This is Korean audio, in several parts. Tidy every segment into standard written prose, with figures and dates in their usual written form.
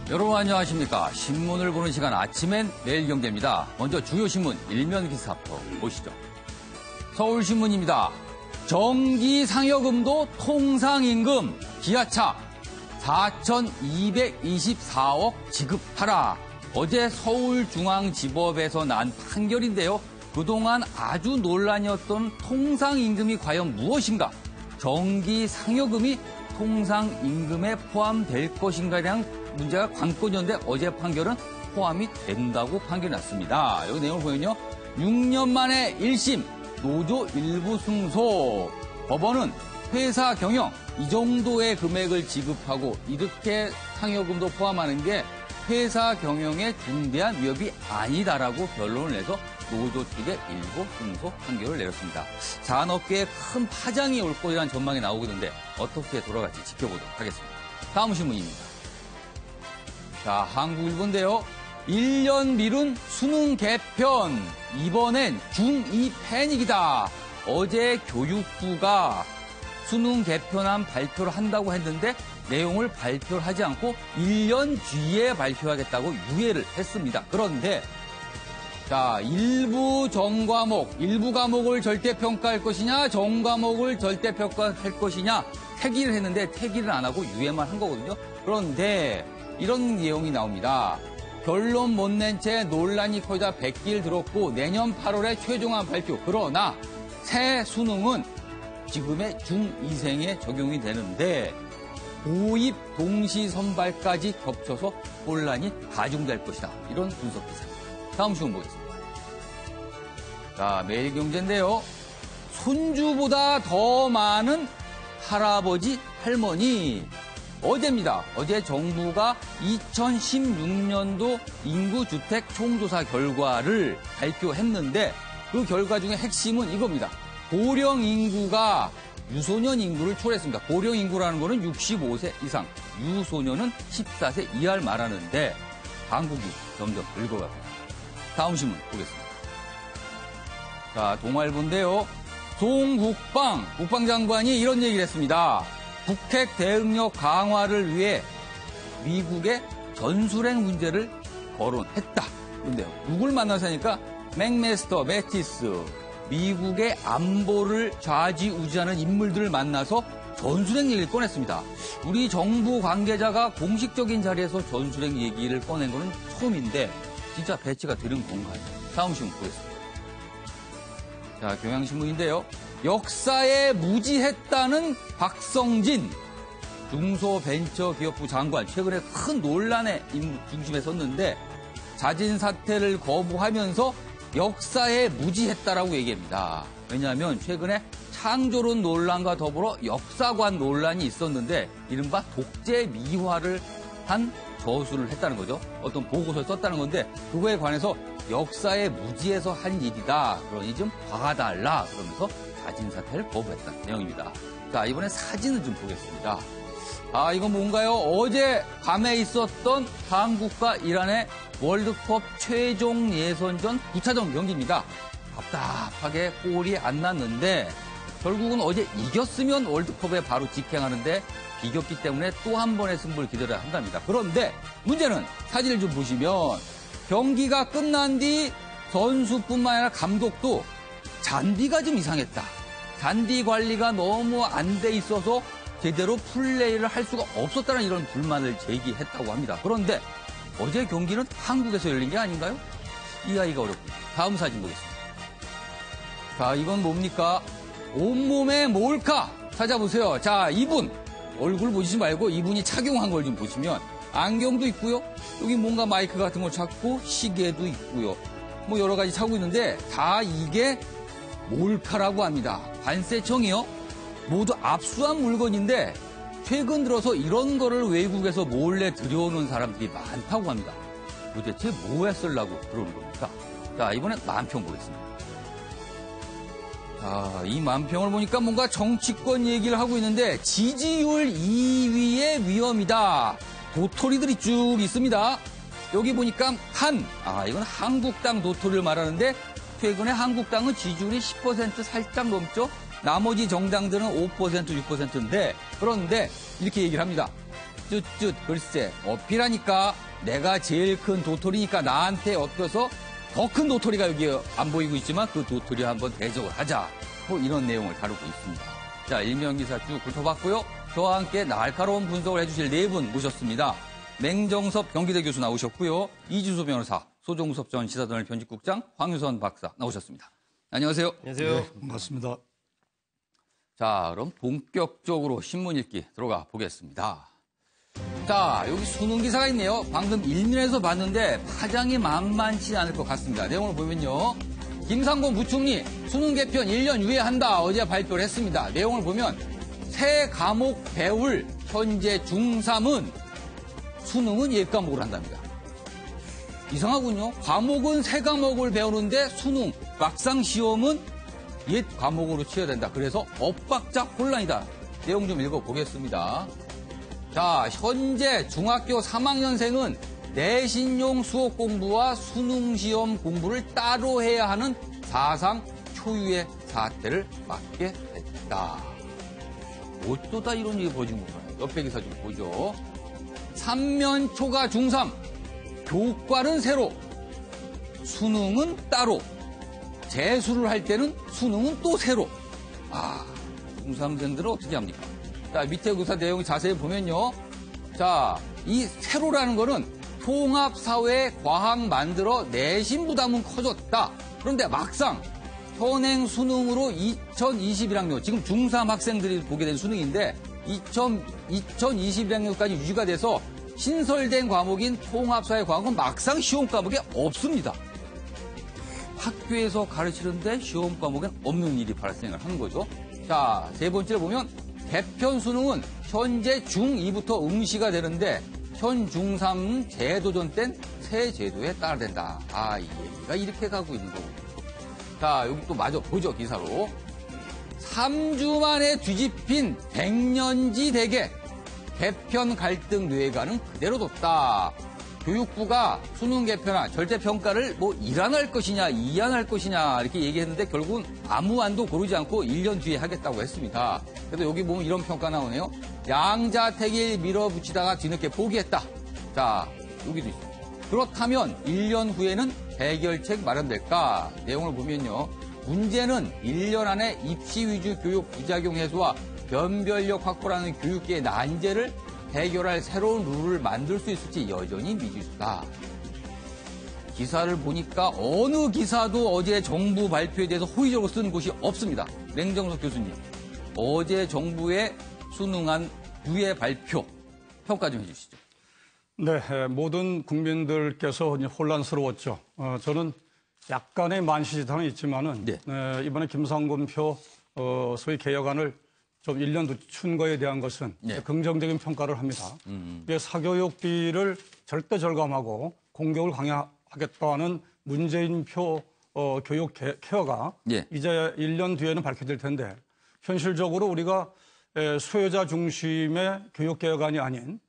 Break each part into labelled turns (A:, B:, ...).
A: 여러분 안녕하십니까. 신문을 보는 시간 아침엔 매일경제입니다. 먼저 주요 신문 일면 기사부터 보시죠. 서울신문입니다. 정기 상여금도 통상임금 기아차 4,224억 지급하라. 어제 서울중앙지법에서 난 판결인데요. 그동안 아주 논란이었던 통상임금이 과연 무엇인가? 정기 상여금이 통상임금에 포함될 것인가에 대한 문제가 관건이었는데 어제 판결은 포함이 된다고 판결이 났습니다. 여기 내용을 보면요. 6년 만에 1심 노조 일부 승소. 법원은 회사 경영 이 정도의 금액을 지급하고 이렇게 상여금도 포함하는 게 회사 경영에 중대한 위협이 아니다라고 변론을 내서 노조 측의 일부 승소 판결을 내렸습니다. 산업계에 큰 파장이 올 것이라는 전망이 나오고 있는데 어떻게 돌아갈지 지켜보도록 하겠습니다. 다음 신문입니다. 자, 한국일보인데요. 1년 미룬 수능 개편. 이번엔 중2 패닉이다. 어제 교육부가 수능 개편안 발표를 한다고 했는데 내용을 발표를 하지 않고 1년 뒤에 발표하겠다고 유예를 했습니다. 그런데 자, 일부 과목을 절대평가할 것이냐, 전 과목을 절대평가할 것이냐 태기를 했는데 태기를 안 하고 유예만 한 거거든요. 그런데 이런 내용이 나옵니다. 결론 못 낸 채 논란이 커지다 100길 들었고 내년 8월에 최종안 발표. 그러나 새 수능은 지금의 중2생에 적용이 되는데 고입 동시 선발까지 겹쳐서 혼란이 가중될 것이다. 이런 분석 기사입니다. 다음 신문 보겠습니다. 자, 매일경제인데요. 손주보다 더 많은 할아버지, 할머니. 어제입니다. 어제 정부가 2016년도 인구주택 총조사 결과를 발표했는데 그 결과 중에 핵심은 이겁니다. 고령 인구가 유소년 인구를 초래했습니다. 고령 인구라는 거는 65세 이상, 유소년은 14세 이하를 말하는데 한국이 점점 늙어가고 있습니다. 다음 신문 보겠습니다. 자, 동아일보인데요. 국방장관이 이런 얘기를 했습니다. 북핵 대응력 강화를 위해 미국의 전술핵 문제를 거론했다. 그런데요, 누굴 만나서 하니까 맥메스터, 매티스, 미국의 안보를 좌지우지하는 인물들을 만나서 전술핵 얘기를 꺼냈습니다. 우리 정부 관계자가 공식적인 자리에서 전술핵 얘기를 꺼낸 거는 처음인데 진짜 배치가 들은 건가요? 다음 신문 보겠습니다. 자, 경향신문인데요. 역사에 무지했다는 박성진 중소벤처기업부 장관. 최근에 큰 논란의 중심에 섰는데 자진 사퇴를 거부하면서 역사에 무지했다라고 얘기합니다. 왜냐하면 최근에 창조론 논란과 더불어 역사관 논란이 있었는데 이른바 독재 미화를 한 저술을 했다는 거죠. 어떤 보고서를 썼다는 건데 그거에 관해서 역사에 무지해서 한 일이다. 그러니 좀 봐달라. 그러면서 자진 사퇴를 거부했다는 내용입니다. 자, 이번에 사진을 좀 보겠습니다. 아, 이건 뭔가요? 어제 밤에 있었던 한국과 이란의 월드컵 최종 예선전 9차전 경기입니다. 답답하게 골이 안 났는데 결국은 어제 이겼으면 월드컵에 바로 직행하는데 이겼기 때문에 또 한 번의 승부를 기다려야 한답니다. 그런데 문제는 사진을 좀 보시면 경기가 끝난 뒤 선수뿐만 아니라 감독도 잔디가 좀 이상했다. 잔디 관리가 너무 안 돼 있어서 제대로 플레이를 할 수가 없었다는 이런 불만을 제기했다고 합니다. 그런데 어제 경기는 한국에서 열린 게 아닌가요? 이해하기가 어렵군요. 다음 사진 보겠습니다. 자, 이건 뭡니까? 온몸에 몰카 찾아보세요. 자, 이분 얼굴 보시지 말고 이분이 착용한 걸 좀 보시면 안경도 있고요. 여기 뭔가 마이크 같은 걸 찾고 시계도 있고요. 뭐 여러 가지 차고 있는데 다 이게 몰카라고 합니다. 관세청이요. 모두 압수한 물건인데 최근 들어서 이런 거를 외국에서 몰래 들여오는 사람들이 많다고 합니다. 도대체 뭐에 쓰려고 그러는 겁니까? 자, 이번엔 만평 보겠습니다. 자, 이 만평을 보니까 뭔가 정치권 얘기를 하고 있는데 지지율 2위의 위험이다. 도토리들이 쭉 있습니다. 여기 보니까 이건 한국당 도토리를 말하는데 최근에 한국당은 지지율이 10% 살짝 넘죠. 나머지 정당들은 5%, 6%인데 그런데 이렇게 얘기를 합니다. 쯧쯧 글쎄 어필하니까 내가 제일 큰 도토리니까 나한테 엮여서 더 큰 도토리가 여기 안 보이고 있지만 그 도토리 한번 대적을 하자. 뭐 이런 내용을 다루고 있습니다. 자, 일면기사 쭉 훑어봤고요. 저와 함께 날카로운 분석을 해주실 네 분 모셨습니다. 맹정섭 경기대 교수 나오셨고요. 이주소 변호사, 소종섭 전 시사저널 편집국장, 황유선 박사 나오셨습니다. 안녕하세요.
B: 안녕하세요.
C: 네, 반갑습니다.
A: 자, 그럼 본격적으로 신문 읽기 들어가 보겠습니다. 자, 여기 수능 기사가 있네요. 방금 일면에서 봤는데 파장이 만만치 않을 것 같습니다. 내용을 보면요. 김상곤 부총리 수능 개편 1년 유예한다 어제 발표를 했습니다. 내용을 보면 새 과목 배울 현재 중3은 수능은 옛 과목을 한답니다. 이상하군요. 과목은 새 과목을 배우는데 수능 막상 시험은 옛 과목으로 치러야 된다. 그래서 엇박자 혼란이다. 내용 좀 읽어보겠습니다. 자, 현재 중학교 3학년생은 내신용 수업 공부와 수능 시험 공부를 따로 해야 하는 사상 초유의 사태를 맞게 됐다. 어쩌다 이런 일이 벌어진 건가요? 옆에 기사 좀 보죠. 3면 초과 중3, 교과는 새로, 수능은 따로, 재수를 할 때는 수능은 또 새로. 아, 중3생들은 어떻게 합니까? 자, 밑에 기사 내용 자세히 보면요. 자, 이 새로라는 거는 통합사회 과학 만들어 내신 부담은 커졌다. 그런데 막상 현행 수능으로 2021학년, 지금 중3 학생들이 보게 된 수능인데 2021학년까지 유지가 돼서 신설된 과목인 통합사회 과학은 막상 시험 과목에 없습니다. 학교에서 가르치는데 시험 과목엔 없는 일이 발생을 하는 거죠. 자, 세 번째로 보면 개편 수능은 현재 중2부터 응시가 되는데 현 중3 재도전된 새 제도에 따라 된다. 아, 이 얘기가 이렇게 가고 있는 거군요. 자, 여기 또 마저 보죠, 기사로. 3주 만에 뒤집힌 백년지 대계. 개편 갈등 뇌관은 그대로 뒀다. 교육부가 수능 개편안 절대평가를 뭐 일안할 것이냐, 이안할 것이냐 이렇게 얘기했는데 결국은 아무 안도 고르지 않고 1년 뒤에 하겠다고 했습니다. 그래서 여기 보면 이런 평가 나오네요. 양자택일 밀어붙이다가 뒤늦게 포기했다. 자, 여기도 있어요. 그렇다면 1년 후에는 해결책 마련될까? 내용을 보면요. 문제는 1년 안에 입시 위주 교육 부작용 해소와 변별력 확보라는 교육계의 난제를 해결할 새로운 룰을 만들 수 있을지 여전히 미지수다. 기사를 보니까 어느 기사도 어제 정부 발표에 대해서 호의적으로 쓰는 곳이 없습니다. 맹정석 교수님, 어제 정부의 수능안 유예 발표 평가 좀 해주시죠.
C: 네, 모든 국민들께서 혼란스러웠죠. 저는 약간의 만시지탄은 있지만은
A: 네.
C: 이번에 김상곤표 소위 개혁안을 좀 1년 늦춘 거에 대한 것은
A: 네.
C: 긍정적인 평가를 합니다. 사교육비를 절대 절감하고 공격을 강화하겠다는 문재인표 교육 케어가
A: 네.
C: 이제 1년 뒤에는 밝혀질 텐데 현실적으로 우리가 수요자 중심의 교육 개혁안이 아닌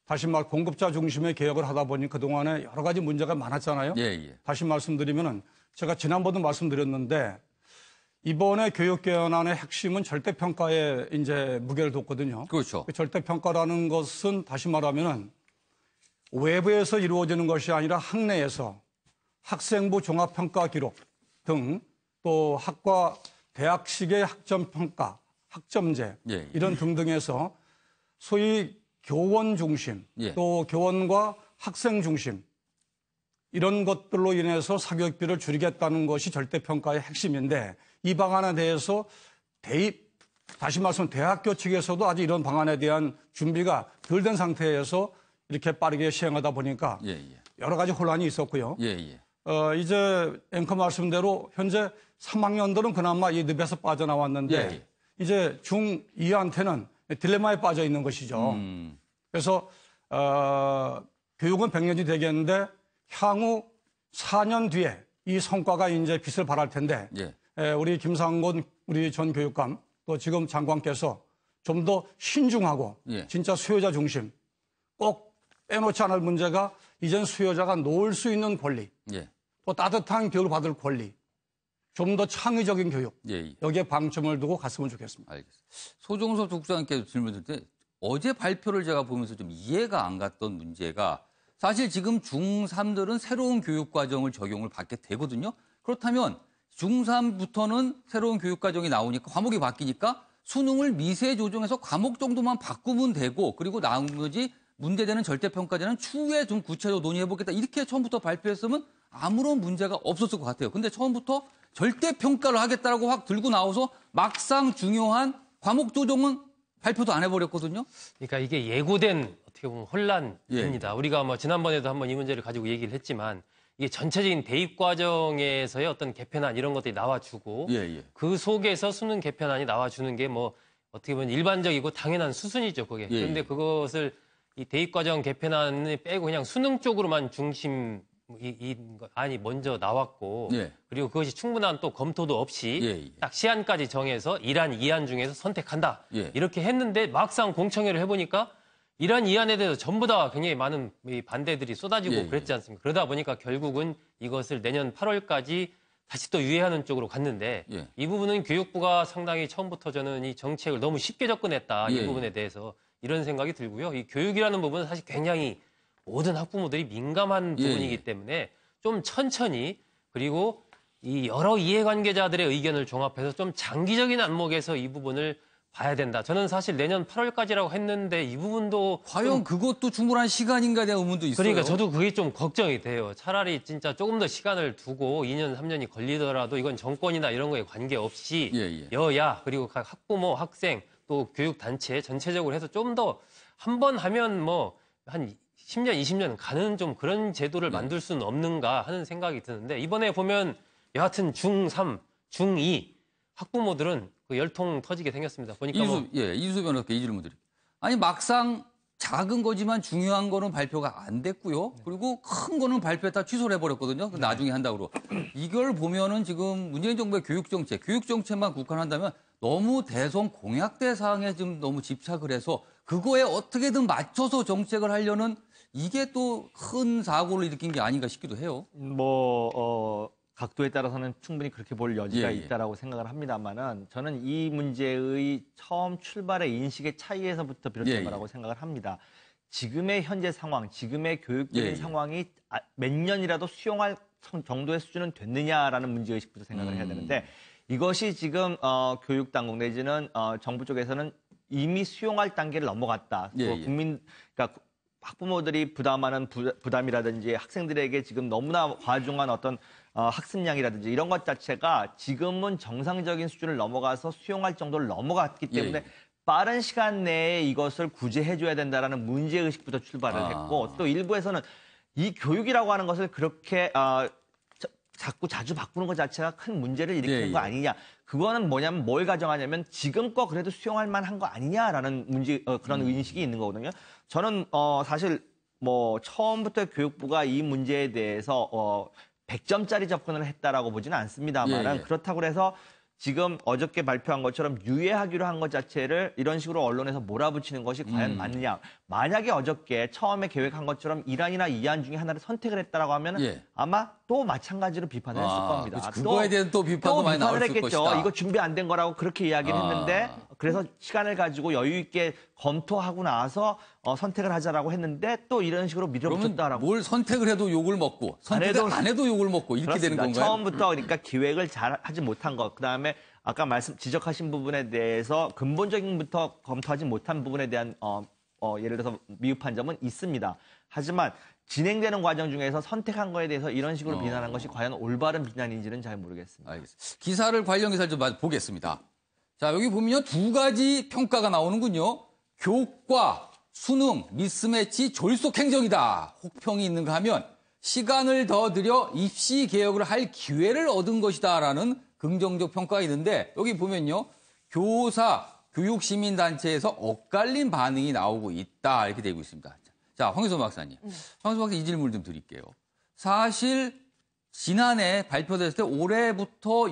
C: 다시 말 공급자 중심의 개혁을 하다 보니 그동안에 여러 가지 문제가 많았잖아요.
A: 예, 예.
C: 다시 말씀드리면은 제가 지난번도 말씀드렸는데 이번에 교육개혁안의 핵심은 절대평가에 이제 무게를 뒀거든요.
A: 그렇죠.
C: 그 절대평가라는 것은 다시 말하면은 외부에서 이루어지는 것이 아니라 학내에서 학생부 종합평가 기록 등 또 학과 대학식의 학점평가, 학점제
A: 예, 예.
C: 이런 등등에서 소위 교원 중심
A: 예.
C: 또 교원과 학생 중심 이런 것들로 인해서 사교육비를 줄이겠다는 것이 절대평가의 핵심인데 이 방안에 대해서 다시 말씀 대학교 측에서도 아직 이런 방안에 대한 준비가 덜 된 상태에서 이렇게 빠르게 시행하다 보니까
A: 예, 예.
C: 여러 가지 혼란이 있었고요.
A: 예, 예.
C: 이제 앵커 말씀대로 현재 3학년들은 그나마 이 늪에서 빠져나왔는데
A: 예, 예.
C: 이제 중2한테는 딜레마에 빠져 있는 것이죠. 그래서 교육은 100년이 되겠는데 향후 4년 뒤에 이 성과가 이제 빛을 발할 텐데
A: 예.
C: 우리 김상곤 우리 전 교육감 또 지금 장관께서 좀 더 신중하고
A: 예.
C: 진짜 수요자 중심 꼭 빼놓지 않을 문제가 이젠 수요자가 놓을 수 있는 권리
A: 예.
C: 또 따뜻한 교육을 받을 권리 좀 더 창의적인 교육
A: 예, 예.
C: 여기에 방점을 두고 갔으면 좋겠습니다.
A: 알겠습니다. 소종섭 국장님께 질문 드릴 때 어제 발표를 제가 보면서 좀 이해가 안 갔던 문제가 사실 지금 중3들은 새로운 교육과정을 적용을 받게 되거든요. 그렇다면 중3부터는 새로운 교육과정이 나오니까 과목이 바뀌니까 수능을 미세 조정해서 과목 정도만 바꾸면 되고 그리고 나머지 문제되는 절대평가제는 추후에 좀 구체적으로 논의해보겠다. 이렇게 처음부터 발표했으면 아무런 문제가 없었을 것 같아요. 근데 처음부터 절대평가를 하겠다라고 확 들고 나와서 막상 중요한 과목 조정은 발표도 안 해버렸거든요.
B: 그러니까 이게 예고된 어떻게 보면 혼란입니다. 우리가 뭐 지난번에도 한번 이 문제를 가지고 얘기를 했지만 이게 전체적인 대입 과정에서의 어떤 개편안 이런 것들이 나와주고 그 속에서 수능 개편안이 나와주는 게 뭐 어떻게 보면 일반적이고 당연한 수순이죠, 그게. 그런데 그것을 이 대입 과정 개편안을 빼고 그냥 수능 쪽으로만 안이 먼저 나왔고 그리고 그것이 충분한 또 검토도 없이 딱 시안까지 정해서 1안, 2안 중에서 선택한다. 이렇게 했는데 막상 공청회를 해보니까 1안, 2안에 대해서 전부 다 굉장히 많은 반대들이 쏟아지고 그랬지 않습니까? 그러다 보니까 결국은 이것을 내년 8월까지 다시 또 유예하는 쪽으로 갔는데 이 부분은 교육부가 상당히 처음부터 저는 이 정책을 너무 쉽게 접근했다. 이 부분에 대해서 이런 생각이 들고요. 이 교육이라는 부분은 사실 굉장히 모든 학부모들이 민감한 부분이기 때문에 좀 천천히 그리고 이 여러 이해관계자들의 의견을 종합해서 좀 장기적인 안목에서 이 부분을 봐야 된다. 저는 사실 내년 8월까지라고 했는데 이 부분도
A: 과연 그것도 충분한 시간인가에 대한 의문도 있어요.
B: 그러니까 저도 그게 좀 걱정이 돼요. 차라리 진짜 조금 더 시간을 두고 2년, 3년이 걸리더라도 이건 정권이나 이런 거에 관계없이 여야 그리고 각 학부모, 학생 또 교육단체 전체적으로 해서 좀 더 한 번 하면 뭐 한 10년, 20년 가는 좀 그런 제도를 만들 수는 없는가 하는 생각이 드는데 이번에 보면 여하튼 중3, 중2 학부모들은 그 열통 터지게 생겼습니다. 보니까
A: 이수 변호사께 이 질문 드릴게요. 아니 막상 작은 거지만 중요한 거는 발표가 안 됐고요. 그리고 큰 거는 발표했다 취소를 해버렸거든요. 나중에 한다고. 이걸 보면은 지금 문재인 정부의 교육정책만 국한한다면 너무 대선 공약 대상에 좀 너무 집착을 해서 그거에 어떻게든 맞춰서 정책을 하려는 이게 또 큰 사고를 일으킨 게 아닌가 싶기도 해요.
D: 각도에 따라서는 충분히 그렇게 볼 여지가 있다라고 생각을 합니다만은 저는 이 문제의 처음 출발의 인식의 차이에서부터 비롯된 거라고 생각을 합니다. 지금의 현재 상황, 지금의 교육적인 상황이 몇 년이라도 수용할 정도의 수준은 됐느냐라는 문제의식부터 생각을 해야 되는데 이것이 지금 교육당국 내지는 정부 쪽에서는 이미 수용할 단계를 넘어갔다. 그러니까 학부모들이 부담하는 부담이라든지 학생들에게 지금 너무나 과중한 어떤 학습량이라든지 이런 것 자체가 지금은 정상적인 수준을 넘어가서 수용할 정도를 넘어갔기 때문에 빠른 시간 내에 이것을 구제해줘야 된다라는 문제의식부터 출발을 했고 또 일부에서는 이 교육이라고 하는 것을 그렇게 자주 바꾸는 것 자체가 큰 문제를 일으키는 거 아니냐. 그거는 뭐냐면 뭘 가정하냐면 지금껏 그래도 수용할 만한 거 아니냐라는 그런 인식이 있는 거거든요. 저는 사실 뭐 처음부터 교육부가 이 문제에 대해서 100점짜리 접근을 했다라고 보지는 않습니다만 그렇다고 해서 지금 어저께 발표한 것처럼 유예하기로 한 것 자체를 이런 식으로 언론에서 몰아붙이는 것이 과연 맞느냐. 만약에 어저께 처음에 계획한 것처럼 1안이나 2안 중에 하나를 선택을 했다라고 하면 아마 또 마찬가지로 비판을 했을 겁니다.
A: 그렇지. 그거에 대한 또 비판도 많이 나올 것이다.
D: 이거 준비 안 된 거라고 그렇게 이야기를 했는데 그래서 시간을 가지고 여유 있게 검토하고 나서 선택을 하자라고 했는데 또 이런 식으로 밀어붙였다라고.
A: 뭘 선택을 해도 욕을 먹고 선택을 안 해도 욕을 먹고 이렇게
D: 그렇습니다.
A: 되는 건가요?
D: 처음부터 그러니까 기획을 잘 하지 못한 것, 그다음에 아까 지적하신 부분에 대해서 근본적인부터 검토하지 못한 부분에 대한 예를 들어서 미흡한 점은 있습니다. 하지만 진행되는 과정 중에서 선택한 거에 대해서 이런 식으로 비난한 것이 과연 올바른 비난인지는 잘 모르겠습니다.
A: 알겠습니다. 관련 기사를 좀 보겠습니다. 자, 여기 보면 두 가지 평가가 나오는군요. 교과, 수능, 미스매치, 졸속 행정이다. 혹평이 있는가 하면 시간을 더 들여 입시 개혁을 할 기회를 얻은 것이다라는 긍정적 평가가 있는데 여기 보면요. 교사, 교육시민단체에서 엇갈린 반응이 나오고 있다. 이렇게 되고 있습니다. 자, 황유선 박사님. 황유선 박사님 이 질문을 좀 드릴게요. 사실 지난해 발표됐을 때 올해부터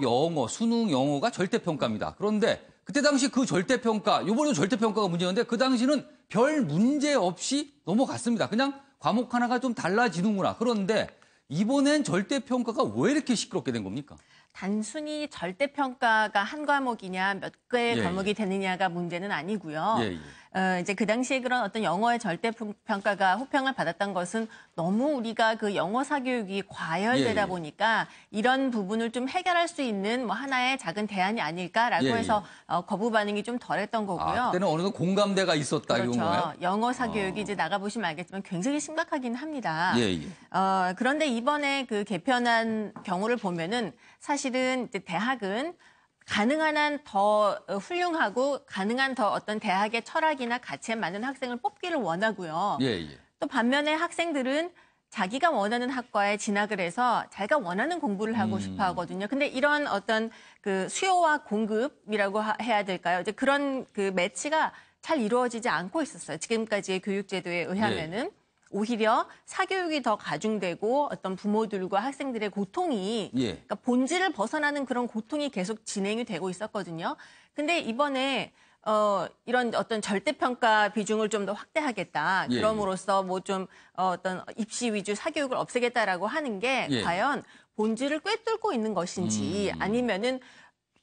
A: 수능 영어가 절대평가입니다. 그런데 그때 당시 그 절대평가, 이번에도 절대평가가 문제였는데 그 당시는 별 문제 없이 넘어갔습니다. 그냥 과목 하나가 좀 달라지는구나. 그런데 이번엔 절대평가가 왜 이렇게 시끄럽게 된 겁니까?
E: 단순히 절대평가가 한 과목이냐 몇 개의 과목이 되느냐가 문제는 아니고요. 이제 그 당시에 그런 어떤 영어의 절대평가가 호평을 받았던 것은 너무 우리가 그 영어 사교육이 과열되다 보니까 이런 부분을 좀 해결할 수 있는 뭐 하나의 작은 대안이 아닐까라고 해서 거부 반응이 좀 덜했던 거고요.
A: 그때는 어느 정도 공감대가 있었다 이런 거예요?
E: 그렇죠. 영어 사교육이 이제 나가보시면 알겠지만 굉장히 심각하긴 합니다.
A: 예.
E: 그런데 이번에 그 개편한 경우를 보면은 사실은 이제 대학은 가능한 한 더 훌륭하고 가능한 더 어떤 대학의 철학이나 가치에 맞는 학생을 뽑기를 원하고요. 또 반면에 학생들은 자기가 원하는 학과에 진학을 해서 자기가 원하는 공부를 하고 싶어 하거든요. 근데 이런 어떤 그 수요와 공급이라고 해야 될까요? 이제 그런 그 매치가 잘 이루어지지 않고 있었어요. 지금까지의 교육제도에 의하면은. 오히려 사교육이 더 가중되고 어떤 부모들과 학생들의 고통이 그러니까 본질을 벗어나는 그런 고통이 계속 진행이 되고 있었거든요. 근데 이번에 이런 어떤 절대평가 비중을 좀 더 확대하겠다. 그럼으로써 뭐 좀 어떤 입시 위주 사교육을 없애겠다라고 하는 게 과연 본질을 꿰뚫고 있는 것인지 아니면은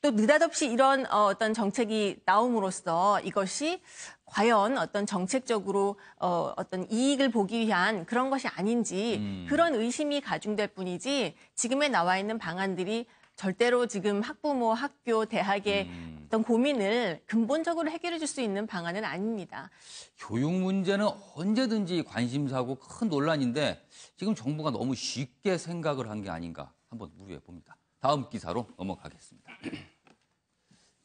E: 또 느닷없이 이런 어떤 정책이 나옴으로써 이것이 과연 어떤 정책적으로 어떤 이익을 보기 위한 그런 것이 아닌지 그런 의심이 가중될 뿐이지 지금에 나와 있는 방안들이 절대로 지금 학부모, 학교, 대학의 어떤 고민을 근본적으로 해결해 줄 수 있는 방안은 아닙니다.
A: 교육 문제는 언제든지 관심사고 큰 논란인데 지금 정부가 너무 쉽게 생각을 한 게 아닌가 한번 우려해 봅니다. 다음 기사로 넘어가겠습니다.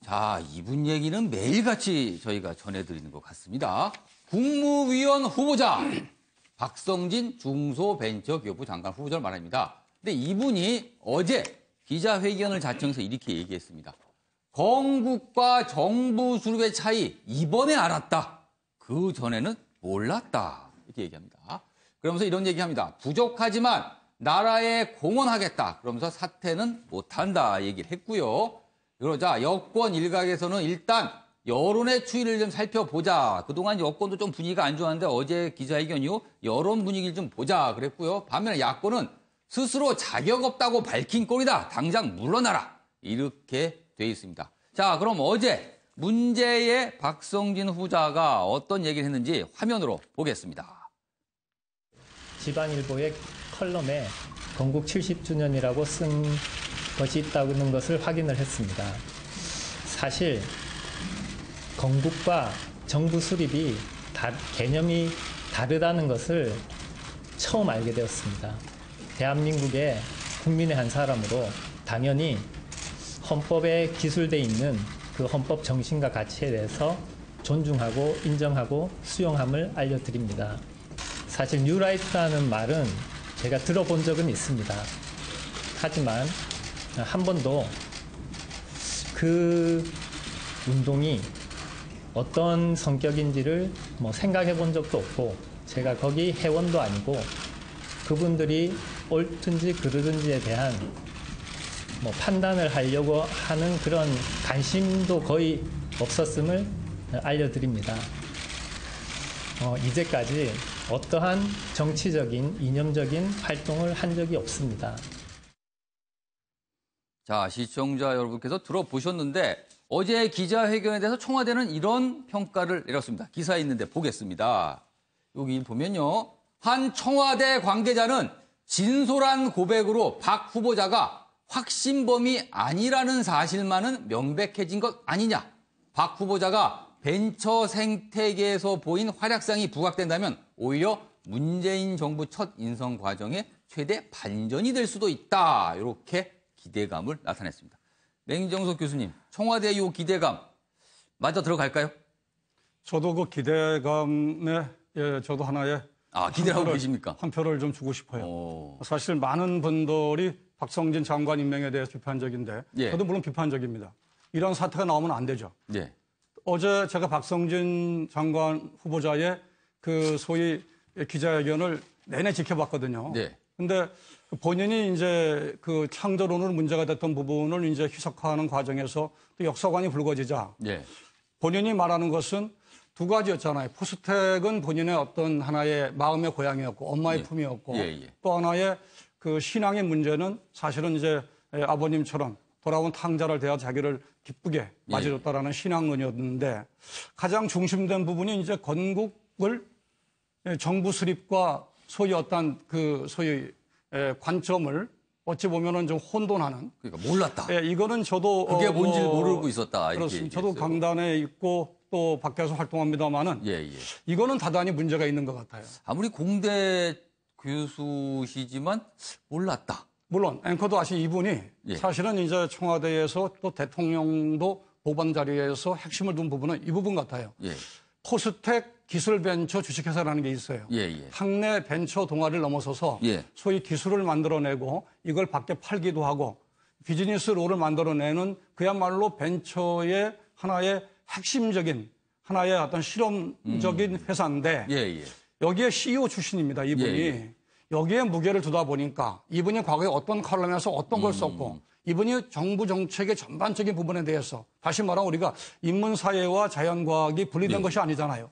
A: 자, 이분 얘기는 매일같이 저희가 전해드리는 것 같습니다. 국무위원 후보자 박성진 중소벤처기업부 장관 후보자를 말합니다. 근데 이분이 어제 기자회견을 자청해서 이렇게 얘기했습니다. 건국과 정부 수립의 차이 이번에 알았다. 그 전에는 몰랐다. 이렇게 얘기합니다. 그러면서 이런 얘기합니다. 부족하지만 나라에 공헌하겠다. 그러면서 사퇴는 못한다 얘기를 했고요. 그러자 여권 일각에서는 일단 여론의 추이를 좀 살펴보자. 그동안 여권도 좀 분위기가 안 좋았는데 어제 기자회견 이후 여론 분위기를 좀 보자 그랬고요. 반면에 야권은 스스로 자격 없다고 밝힌 꼴이다. 당장 물러나라. 이렇게 돼 있습니다. 자, 그럼 어제 문제의 박성진 후보자가 어떤 얘기를 했는지 화면으로 보겠습니다.
F: 지방일보의 컬럼에 건국 70주년이라고 쓴 것이 있다는 것을 확인을 했습니다. 사실 건국과 정부 수립이 개념이 다르다는 것을 처음 알게 되었습니다. 대한민국의 국민의 한 사람으로 당연히 헌법에 기술되어 있는 그 헌법 정신과 가치에 대해서 존중하고 인정하고 수용함을 알려드립니다. 사실 뉴라이트라는 말은 제가 들어본 적은 있습니다. 하지만 한 번도 그 운동이 어떤 성격인지를 생각해 본 적도 없고 제가 거기 회원도 아니고 그분들이 옳든지 그르든지에 대한 판단을 하려고 하는 그런 관심도 거의 없었음을 알려드립니다. 이제까지 어떠한 정치적인, 이념적인 활동을 한 적이 없습니다.
A: 자, 시청자 여러분께서 들어보셨는데 어제 기자회견에 대해서 청와대는 이런 평가를 내렸습니다. 기사에 있는데 보겠습니다. 여기 보면요. 한 청와대 관계자는 진솔한 고백으로 박 후보자가 확신범이 아니라는 사실만은 명백해진 것 아니냐. 박 후보자가 벤처 생태계에서 보인 활약상이 부각된다면 오히려 문재인 정부 첫 인선 과정의 최대 반전이 될 수도 있다. 이렇게 기대감을 나타냈습니다. 맹정석 교수님, 청와대 이 기대감 맞아 들어갈까요?
C: 저도 그 기대감에 저도 하나의
A: 기대하고 계십니까?
C: 한 표를 좀 주고 싶어요. 사실 많은 분들이 박성진 장관 임명에 대해서 비판적인데 저도 물론 비판적입니다. 이런 사태가 나오면 안 되죠. 어제 제가 박성진 장관 후보자의 그 소위 기자회견을 내내 지켜봤거든요. 근데 본인이 이제 그 창조론으로 문제가 됐던 부분을 이제 희석하는 과정에서 또 역사관이 불거지자 본인이 말하는 것은 두 가지였잖아요. 포스텍은 본인의 어떤 하나의 마음의 고향이었고 엄마의 품이었고 또 하나의 그 신앙의 문제는 사실은 이제 아버님처럼 돌아온 탕자를 대하 자기를 기쁘게 맞이해줬다라는 신앙론이었는데 가장 중심된 부분이 이제 건국을 정부 수립과 소위 어떤 그 소위 관점을 어찌 보면은 좀 혼돈하는.
A: 그러니까 몰랐다.
C: 예, 이거는 저도
A: 그게 뭔지를 모르고 있었다.
C: 그렇습니다. 저도 강단에 있고 또 밖에서 활동합니다만은 이거는 다단히 문제가 있는 것 같아요.
A: 아무리 공대 교수시지만 몰랐다.
C: 물론 앵커도 아신 이분이 사실은 이제 청와대에서 또 대통령도 보관 자리에서 핵심을 둔 부분은 이 부분 같아요. 포스텍 기술벤처 주식회사라는 게 있어요. 학내 벤처 동아리를 넘어서서 소위 기술을 만들어내고 이걸 밖에 팔기도 하고 비즈니스 롤을 만들어내는 그야말로 벤처의 하나의 핵심적인 하나의 어떤 실험적인 회사인데 여기에 CEO 출신입니다. 이분이. 여기에 무게를 두다 보니까 이분이 과거에 어떤 칼럼에서 어떤 걸 썼고 이분이 정부 정책의 전반적인 부분에 대해서 다시 말하면 우리가 인문사회와 자연과학이 분리된 것이 아니잖아요.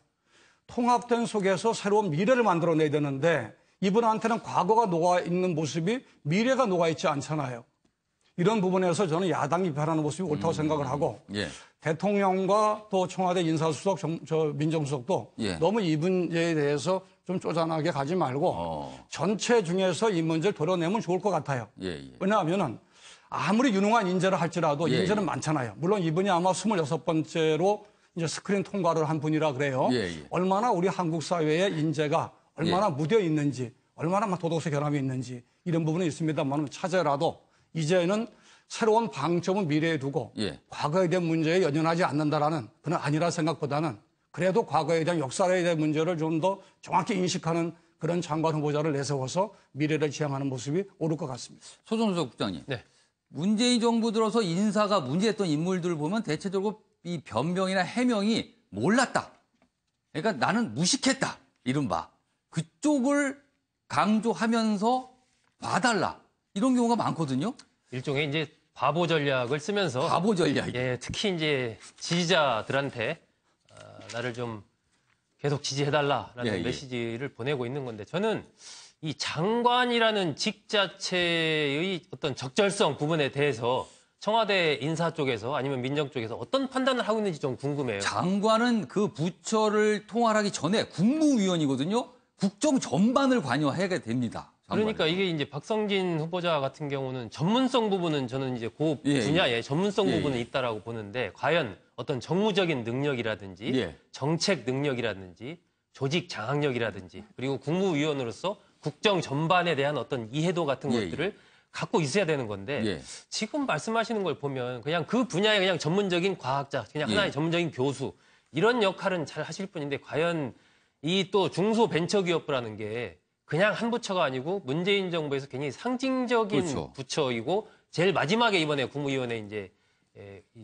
C: 통합된 속에서 새로운 미래를 만들어내야 되는데 이분한테는 과거가 녹아있는 모습이 미래가 녹아있지 않잖아요. 이런 부분에서 저는 야당이 비판하는 모습이 옳다고 생각을 하고 대통령과 또 청와대 인사수석, 민정수석도 너무 이 문제에 대해서 좀 쪼잔하게 가지 말고 전체 중에서 이 문제를 도려내면 좋을 것 같아요. 왜냐하면은 아무리 유능한 인재를 할지라도 인재는 많잖아요. 물론 이분이 아마 26번째로 이제 스크린 통과를 한 분이라 그래요. 얼마나 우리 한국 사회의 인재가 얼마나 묻어 있는지, 얼마나 도덕성 결함이 있는지 이런 부분은 있습니다만 차제라도 이제는 새로운 방점은 미래에 두고 과거에 대한 문제에 연연하지 않는다라는 그건 아니라 생각보다는 그래도 과거에 대한 역사에 대한 문제를 좀 더 정확히 인식하는 그런 장관 후보자를 내세워서 미래를 지향하는 모습이 옳을 것 같습니다.
A: 소정석 국장님. 문재인 정부 들어서 인사가 문제했던 인물들을 보면 대체적으로 이 변명이나 해명이 몰랐다. 그러니까 나는 무식했다. 이른바. 그쪽을 강조하면서 봐달라. 이런 경우가 많거든요.
B: 일종의 이제 바보 전략을 쓰면서
A: 바보 전략.
B: 특히 이제 지지자들한테 나를 좀 계속 지지해달라라는 메시지를 보내고 있는 건데 저는 이 장관이라는 직 자체의 어떤 적절성 부분에 대해서 청와대 인사 쪽에서 아니면 민정 쪽에서 어떤 판단을 하고 있는지 좀 궁금해요.
A: 장관은 그 부처를 통할하기 전에 국무위원이거든요. 국정 전반을 관여해야 됩니다.
B: 그러니까 이게 이제 박성진 후보자 같은 경우는 전문성 부분은 저는 이제 그 분야에 전문성 부분은 있다라고 보는데 과연 어떤 정무적인 능력이라든지 정책 능력이라든지 조직 장악력이라든지 그리고 국무위원으로서 국정 전반에 대한 어떤 이해도 같은 것들을 갖고 있어야 되는 건데 지금 말씀하시는 걸 보면 그냥 그 분야의 그냥 전문적인 과학자, 그냥 하나의 전문적인 교수 이런 역할은 잘 하실 분인데 과연 이 또 중소벤처기업부라는 게 그냥 한 부처가 아니고 문재인 정부에서 굉장히 상징적인 부처이고 제일 마지막에 이번에 국무위원회 이제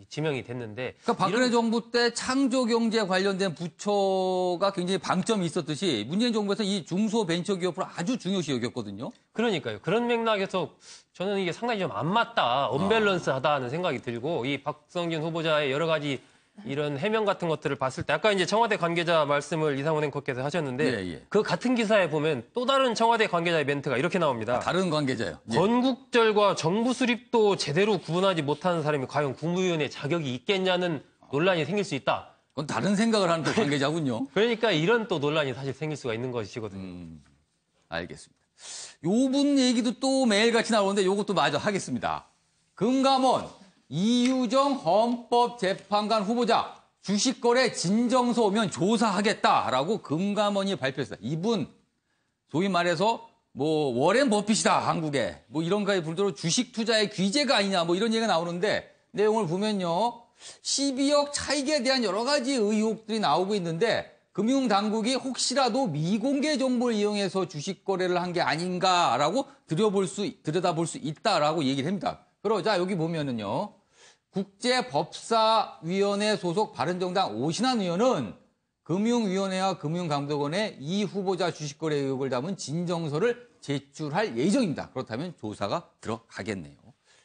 B: 지명이 됐는데
A: 그러니까 박근혜 정부 때 창조경제 관련된 부처가 굉장히 방점이 있었듯이 문재인 정부에서 이 중소벤처기업을 아주 중요시 여겼거든요.
B: 그러니까요. 그런 맥락에서 저는 이게 상당히 좀 안 맞다, 언밸런스하다는 생각이 들고 이 박성진 후보자의 여러 가지 이런 해명 같은 것들을 봤을 때 아까 이제 청와대 관계자 말씀을 이상훈 앵커께서 하셨는데 그 같은 기사에 보면 또 다른 청와대 관계자의 멘트가 이렇게 나옵니다.
A: 다른 관계자요.
B: 건국절과 정부 수립도 제대로 구분하지 못하는 사람이 과연 국무위원의 자격이 있겠냐는 논란이 생길 수 있다.
A: 그건 다른 생각을 하는 또 관계자군요.
B: 그러니까 이런 또 논란이 사실 생길 수가 있는 것이거든요.
A: 알겠습니다. 요분 얘기도 또 매일같이 나오는데 요것도 마저 하겠습니다. 금감원 이유정 헌법재판관 후보자 주식거래 진정서 오면 조사하겠다라고 금감원이 발표했어요. 이분 소위 말해서 뭐 워렌 버핏이다 한국에 뭐 이런 거에 불도로 주식 투자의 귀재가 아니냐 뭐 이런 얘기가 나오는데 내용을 보면요 12억 차익에 대한 여러 가지 의혹들이 나오고 있는데 금융당국이 혹시라도 미공개 정보를 이용해서 주식 거래를 한 게 아닌가라고 들여다볼 수 있다라고 얘기를 합니다. 그러자 여기 보면은요. 국제법사위원회 소속 바른정당 오신환 의원은 금융위원회와 금융감독원에 이 후보자 주식거래 의혹을 담은 진정서를 제출할 예정입니다. 그렇다면 조사가 들어가겠네요.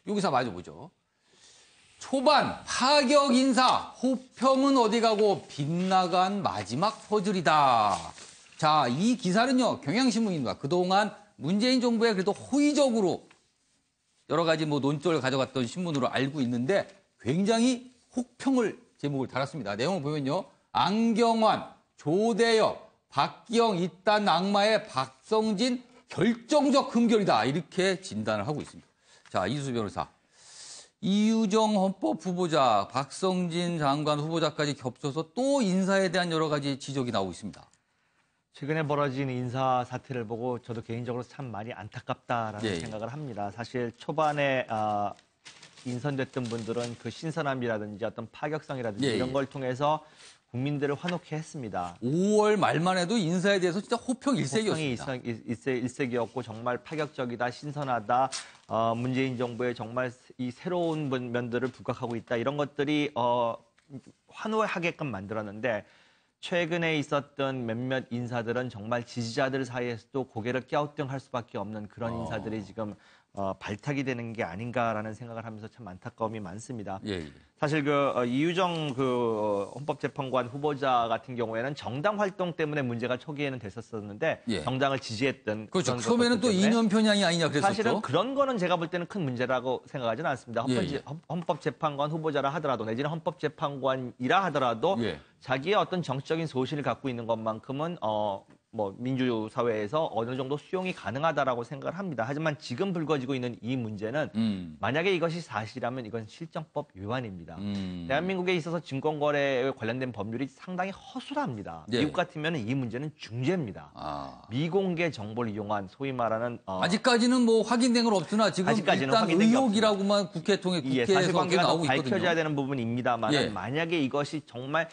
A: 여기서 마저 보죠. 초반 파격 인사 호평은 어디 가고 빗나간 마지막 퍼즐이다. 자, 이 기사는요 경향신문입니다. 그동안 문재인 정부에 그래도 호의적으로 여러 가지 뭐 논조를 가져갔던 신문으로 알고 있는데 굉장히 혹평을 제목을 달았습니다. 내용을 보면요. 안경환, 조대엽, 박기영 이딴 악마의 박성진 결정적 흠결이다. 이렇게 진단을 하고 있습니다. 자, 이수수 변호사. 이유정 헌법 후보자, 박성진 장관 후보자까지 겹쳐서 또 인사에 대한 여러 가지 지적이 나오고 있습니다.
D: 최근에 벌어진 인사 사태를 보고 저도 개인적으로 참 많이 안타깝다라는 생각을 합니다. 사실 초반에 인선됐던 분들은 그 신선함이라든지 어떤 파격성이라든지 이런 걸 통해서 국민들을 환호케 했습니다.
A: 5월 말만 해도 인사에 대해서 진짜 호평 일색이었습니다.
D: 호평이 일색이었고 정말 파격적이다, 신선하다, 문재인 정부의 정말 이 새로운 면들을 부각하고 있다. 이런 것들이 환호하게끔 만들었는데 최근에 있었던 몇몇 인사들은 정말 지지자들 사이에서도 고개를 갸우뚱할 수밖에 없는 그런 인사들이 지금 발탁이 되는 게 아닌가라는 생각을 하면서 참 안타까움이 많습니다. 사실 이유정 헌법재판관 후보자 같은 경우에는 정당 활동 때문에 문제가 초기에는 됐었는데 정당을 지지했던
A: 그렇죠. 처음에는 또 이념 편향이 아니냐 그랬었죠.
D: 사실은 그런 거는 제가 볼 때는 큰 문제라고 생각하지는 않습니다. 헌법재판관 후보자라 하더라도 내지는 헌법재판관이라 하더라도 자기의 어떤 정치적인 소신을 갖고 있는 것만큼은 민주사회에서 어느 정도 수용이 가능하다라고 생각을 합니다. 하지만 지금 불거지고 있는 이 문제는 만약에 이것이 사실이라면 이건 실정법 위반입니다. 대한민국에 있어서 증권거래에 관련된 법률이 상당히 허술합니다. 미국 같으면 이 문제는 중죄입니다. 미공개 정보를 이용한 소위 말하는
A: 아직까지는 뭐 확인된 건 없으나 지금 일단 의혹이라고만 국회에서
D: 사실관계가
A: 나오고 있거든요.
D: 밝혀져야 되는 부분입니다만 만약에 이것이 정말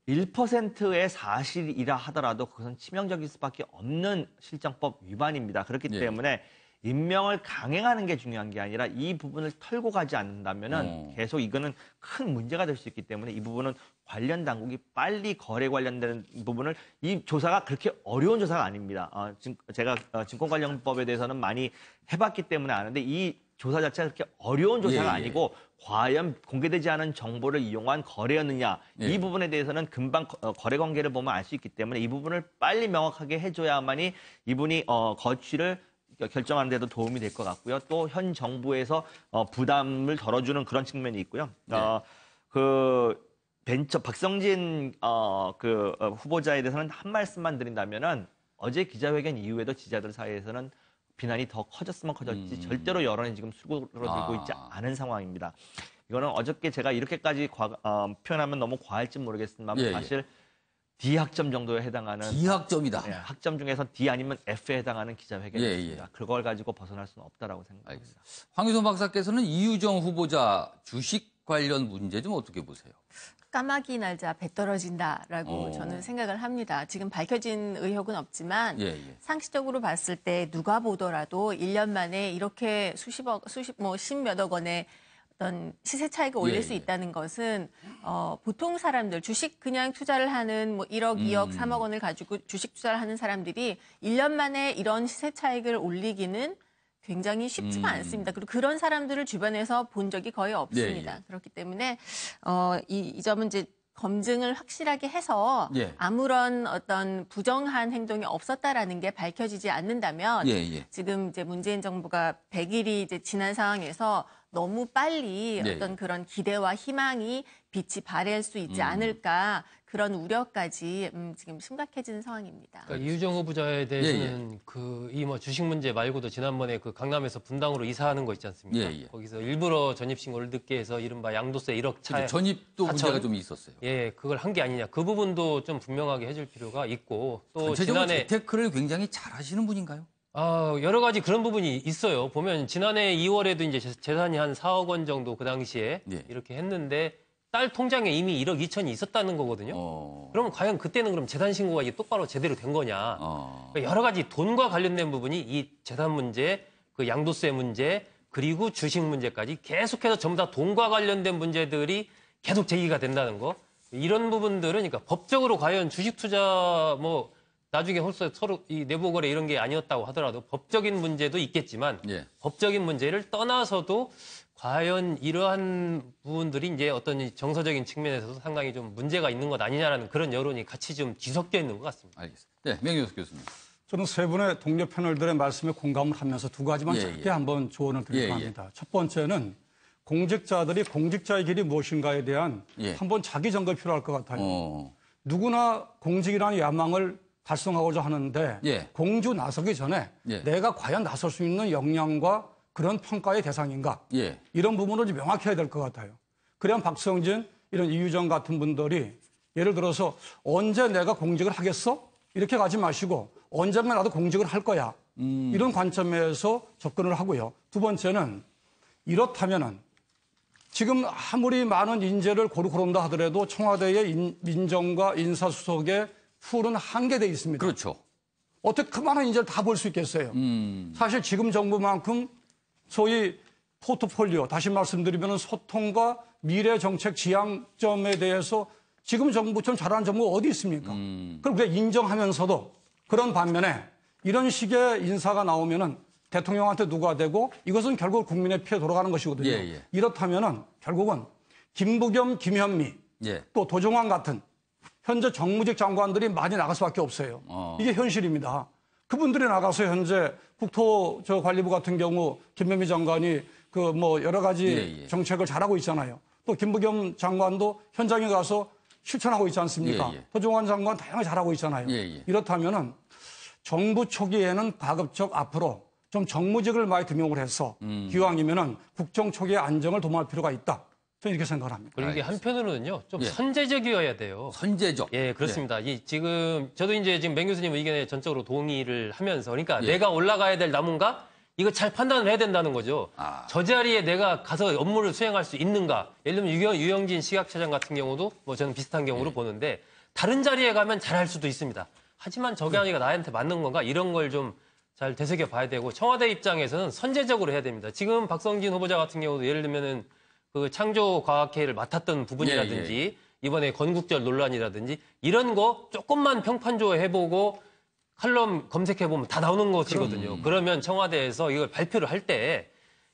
D: 1%의 사실이라 하더라도 그것은 치명적일 수밖에 없는 실정법 위반입니다. 그렇기 때문에 임명을 강행하는 게 중요한 게 아니라 이 부분을 털고 가지 않는다면은 계속 이거는 큰 문제가 될 수 있기 때문에 이 부분은 관련 당국이 빨리 거래 관련된 부분을 이 조사가 그렇게 어려운 조사가 아닙니다. 제가 증권관련법에 대해서는 많이 해봤기 때문에 아는데 이 조사 자체가 그렇게 어려운 조사가 아니고 과연 공개되지 않은 정보를 이용한 거래였느냐 이 부분에 대해서는 금방 거래 관계를 보면 알 수 있기 때문에 이 부분을 빨리 명확하게 해줘야만이 이분이 거취를 결정하는 데도 도움이 될 것 같고요. 또 현 정부에서 부담을 덜어주는 그런 측면이 있고요. 박성진 후보자에 대해서는 한 말씀만 드린다면은 어제 기자회견 이후에도 지지자들 사이에서는 비난이 더 커졌으면 커졌지 절대로 여론이 지금 수그러들고 있지 않은 상황입니다. 이거는 어저께 제가 이렇게까지 표현하면 너무 과할지 모르겠지만 사실 D학점 정도에 해당하는
A: D학점이다.
D: 학점 중에서 D 아니면 F에 해당하는 기자회견이었습니다. 그걸 가지고 벗어날 수는 없다라고 생각합니다.
A: 황유선 박사께서는 이유정 후보자 주식 관련 문제 좀 어떻게 보세요?
E: 까마귀 날자 배 떨어진다라고 저는 생각을 합니다. 지금 밝혀진 의혹은 없지만 상식적으로 봤을 때 누가 보더라도 1년 만에 이렇게 십몇억 원의 어떤 시세 차익을 올릴 수 있다는 것은 보통 사람들 주식 그냥 투자를 하는 1억, 2억, 3억 원을 가지고 주식 투자를 하는 사람들이 1년 만에 이런 시세 차익을 올리기는 굉장히 쉽지가 않습니다. 그리고 그런 사람들을 주변에서 본 적이 거의 없습니다. 그렇기 때문에 이 점은 이제 검증을 확실하게 해서 아무런 어떤 부정한 행동이 없었다라는 게 밝혀지지 않는다면 지금 이제 문재인 정부가 100일이 이제 지난 상황에서 너무 빨리 어떤 그런 기대와 희망이 빛이 발할 수 있지 않을까 그런 우려까지 지금 심각해지는 상황입니다.
B: 그러니까 이유정 후보자에 대해서는 이 주식 문제 말고도 지난번에 그 강남에서 분당으로 이사하는 거 있지 않습니까? 거기서 일부러 전입신고를 늦게 해서 이른바 양도세 1억 차에
A: 전입도 문제가 좀 있었어요.
B: 그걸 한 게 아니냐. 그 부분도 좀 분명하게 해줄 필요가 있고 또
A: 지난해 재테크를 굉장히 잘하시는 분인가요?
B: 여러 가지 그런 부분이 있어요. 보면 지난해 2월에도 이제 재산이 한 4억 원 정도 그 당시에 이렇게 했는데 딸 통장에 이미 1억 2천이 있었다는 거거든요. 그러면 과연 그때는 그럼 재산 신고가 이게 똑바로 제대로 된 거냐. 그러니까 여러 가지 돈과 관련된 부분이 이 재산 문제, 그 양도세 문제, 그리고 주식 문제까지 계속해서 전부 다 돈과 관련된 문제들이 계속 제기가 된다는 거. 이런 부분들은 그러니까 법적으로 과연 주식 투자 나중에 서로 이 내부 거래 이런 게 아니었다고 하더라도 법적인 문제도 있겠지만 법적인 문제를 떠나서도 과연 이러한 부분들이 이제 어떤 정서적인 측면에서도 상당히 좀 문제가 있는 것 아니냐라는 그런 여론이 같이 좀 뒤섞여 있는 것 같습니다.
A: 알겠습니다. 네, 명예효 교수님.
C: 저는 세 분의 동료 패널들의 말씀에 공감을 하면서 두 가지만 짧게 한번 조언을 드리려고 합니다. 첫 번째는 공직자들이 공직자의 길이 무엇인가에 대한 한번 자기 점검이 필요할 것 같아요. 누구나 공직이라는 야망을 달성하고자 하는데 공주 나서기 전에 내가 과연 나설 수 있는 역량과 그런 평가의 대상인가 이런 부분을 좀 명확해야 될 것 같아요. 그래야 박성진 이런 이유정 같은 분들이 예를 들어서 언제 내가 공직을 하겠어? 이렇게 가지 마시고 언젠가 나도 공직을 할 거야. 이런 관점에서 접근을 하고요. 두 번째는 이렇다면은 지금 아무리 많은 인재를 고른다 하더라도 청와대의 민정과 인사수석의 풀은 한계돼 있습니다.
A: 그렇죠.
C: 어떻게 그 많은 인재를 다 볼 수 있겠어요. 사실 지금 정부만큼 소위 포트폴리오, 다시 말씀드리면 소통과 미래 정책 지향점에 대해서 지금 정부처럼 잘하는 정부가 어디 있습니까? 그럼 그게 인정하면서도 그런 반면에 이런 식의 인사가 나오면은 대통령한테 누가 되고 이것은 결국 국민의 피해 돌아가는 것이거든요. 이렇다면은 결국은 김부겸, 김현미 또 도종환 같은 현재 정무직 장관들이 많이 나갈 수밖에 없어요. 이게 현실입니다. 그분들이 나가서 현재 국토관리부 같은 경우 김현미 장관이 그 뭐 여러 가지 정책을 잘하고 있잖아요. 또 김부겸 장관도 현장에 가서 실천하고 있지 않습니까? 도종환 장관 다양하게 잘하고 있잖아요. 이렇다면은 정부 초기에는 가급적 앞으로 좀 정무직을 많이 등용을 해서 기왕이면은 국정 초기의 안정을 도모할 필요가 있다. 저는 이렇게 생각을 합니다.
B: 그리고 이게 한편으로는요, 좀 선제적이어야 돼요.
A: 선제적.
B: 예, 그렇습니다. 지금 저도 이제 지금 맹 교수님 의견에 전적으로 동의를 하면서, 그러니까 내가 올라가야 될 나무인가? 이거 잘 판단을 해야 된다는 거죠. 저 자리에 내가 가서 업무를 수행할 수 있는가? 예를 들면 유영진 시각처장 같은 경우도 뭐 저는 비슷한 경우로 보는데 다른 자리에 가면 잘할 수도 있습니다. 하지만 저 강의가 나한테 맞는 건가? 이런 걸 좀 잘 되새겨 봐야 되고 청와대 입장에서는 선제적으로 해야 됩니다. 지금 박성진 후보자 같은 경우도 예를 들면은 그 창조과학회를 맡았던 부분이라든지 이번에 건국절 논란이라든지 이런 거 조금만 평판조 해보고 칼럼 검색해보면 다 나오는 것이거든요. 그러면 청와대에서 이걸 발표를 할 때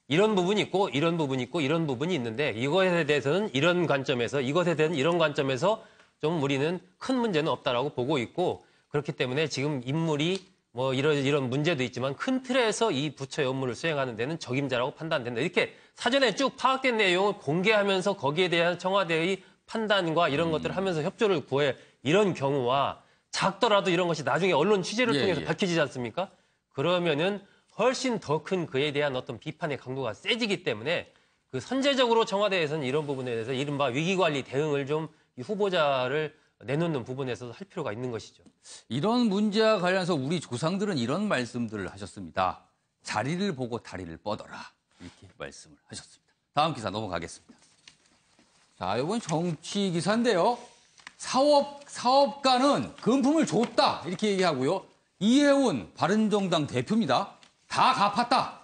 B: 이런 부분이 있고 이런 부분이 있고 이런 부분이 있는데 이것에 대해서는 이런 관점에서 이것에 대해서는 이런 관점에서 좀 우리는 큰 문제는 없다라고 보고 있고 그렇기 때문에 지금 인물이 뭐 이런 문제도 있지만 큰 틀에서 이 부처의 업무를 수행하는 데는 적임자라고 판단된다. 이렇게 사전에 쭉 파악된 내용을 공개하면서 거기에 대한 청와대의 판단과 이런 것들을 하면서 협조를 구해 이런 경우와 작더라도 이런 것이 나중에 언론 취재를 통해서 밝혀지지 않습니까? 그러면은 훨씬 더 큰 그에 대한 어떤 비판의 강도가 세지기 때문에 그 선제적으로 청와대에서는 이런 부분에 대해서 이른바 위기관리 대응을 좀 이 후보자를 내놓는 부분에서도 할 필요가 있는 것이죠.
A: 이런 문제와 관련해서 우리 조상들은 이런 말씀들을 하셨습니다. 자리를 보고 다리를 뻗어라. 이렇게 말씀을 하셨습니다. 다음 기사 넘어가겠습니다. 자, 이건 정치 기사인데요. 사업가는 금품을 줬다. 이렇게 얘기하고요. 이해운 바른정당 대표입니다. 다 갚았다.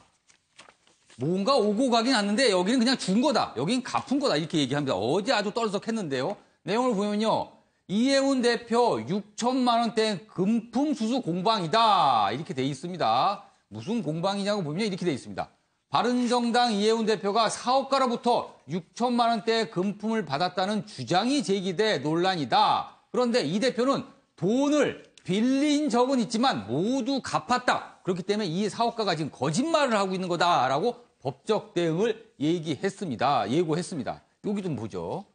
A: 뭔가 오고 가긴 하는데 여기는 그냥 준 거다. 여긴 갚은 거다. 이렇게 얘기합니다. 어제 아주 떨썩했는데요. 내용을 보면요. 이해운 대표 6천만 원대 금품 수수 공방이다. 이렇게 돼 있습니다. 무슨 공방이냐고 보면 이렇게 돼 있습니다. 바른정당 이해운 대표가 사업가로부터 6천만 원대 금품을 받았다는 주장이 제기돼 논란이다. 그런데 이 대표는 돈을 빌린 적은 있지만 모두 갚았다. 그렇기 때문에 이 사업가가 지금 거짓말을 하고 있는 거다라고 법적 대응을 예고했습니다. 여기 좀 보죠.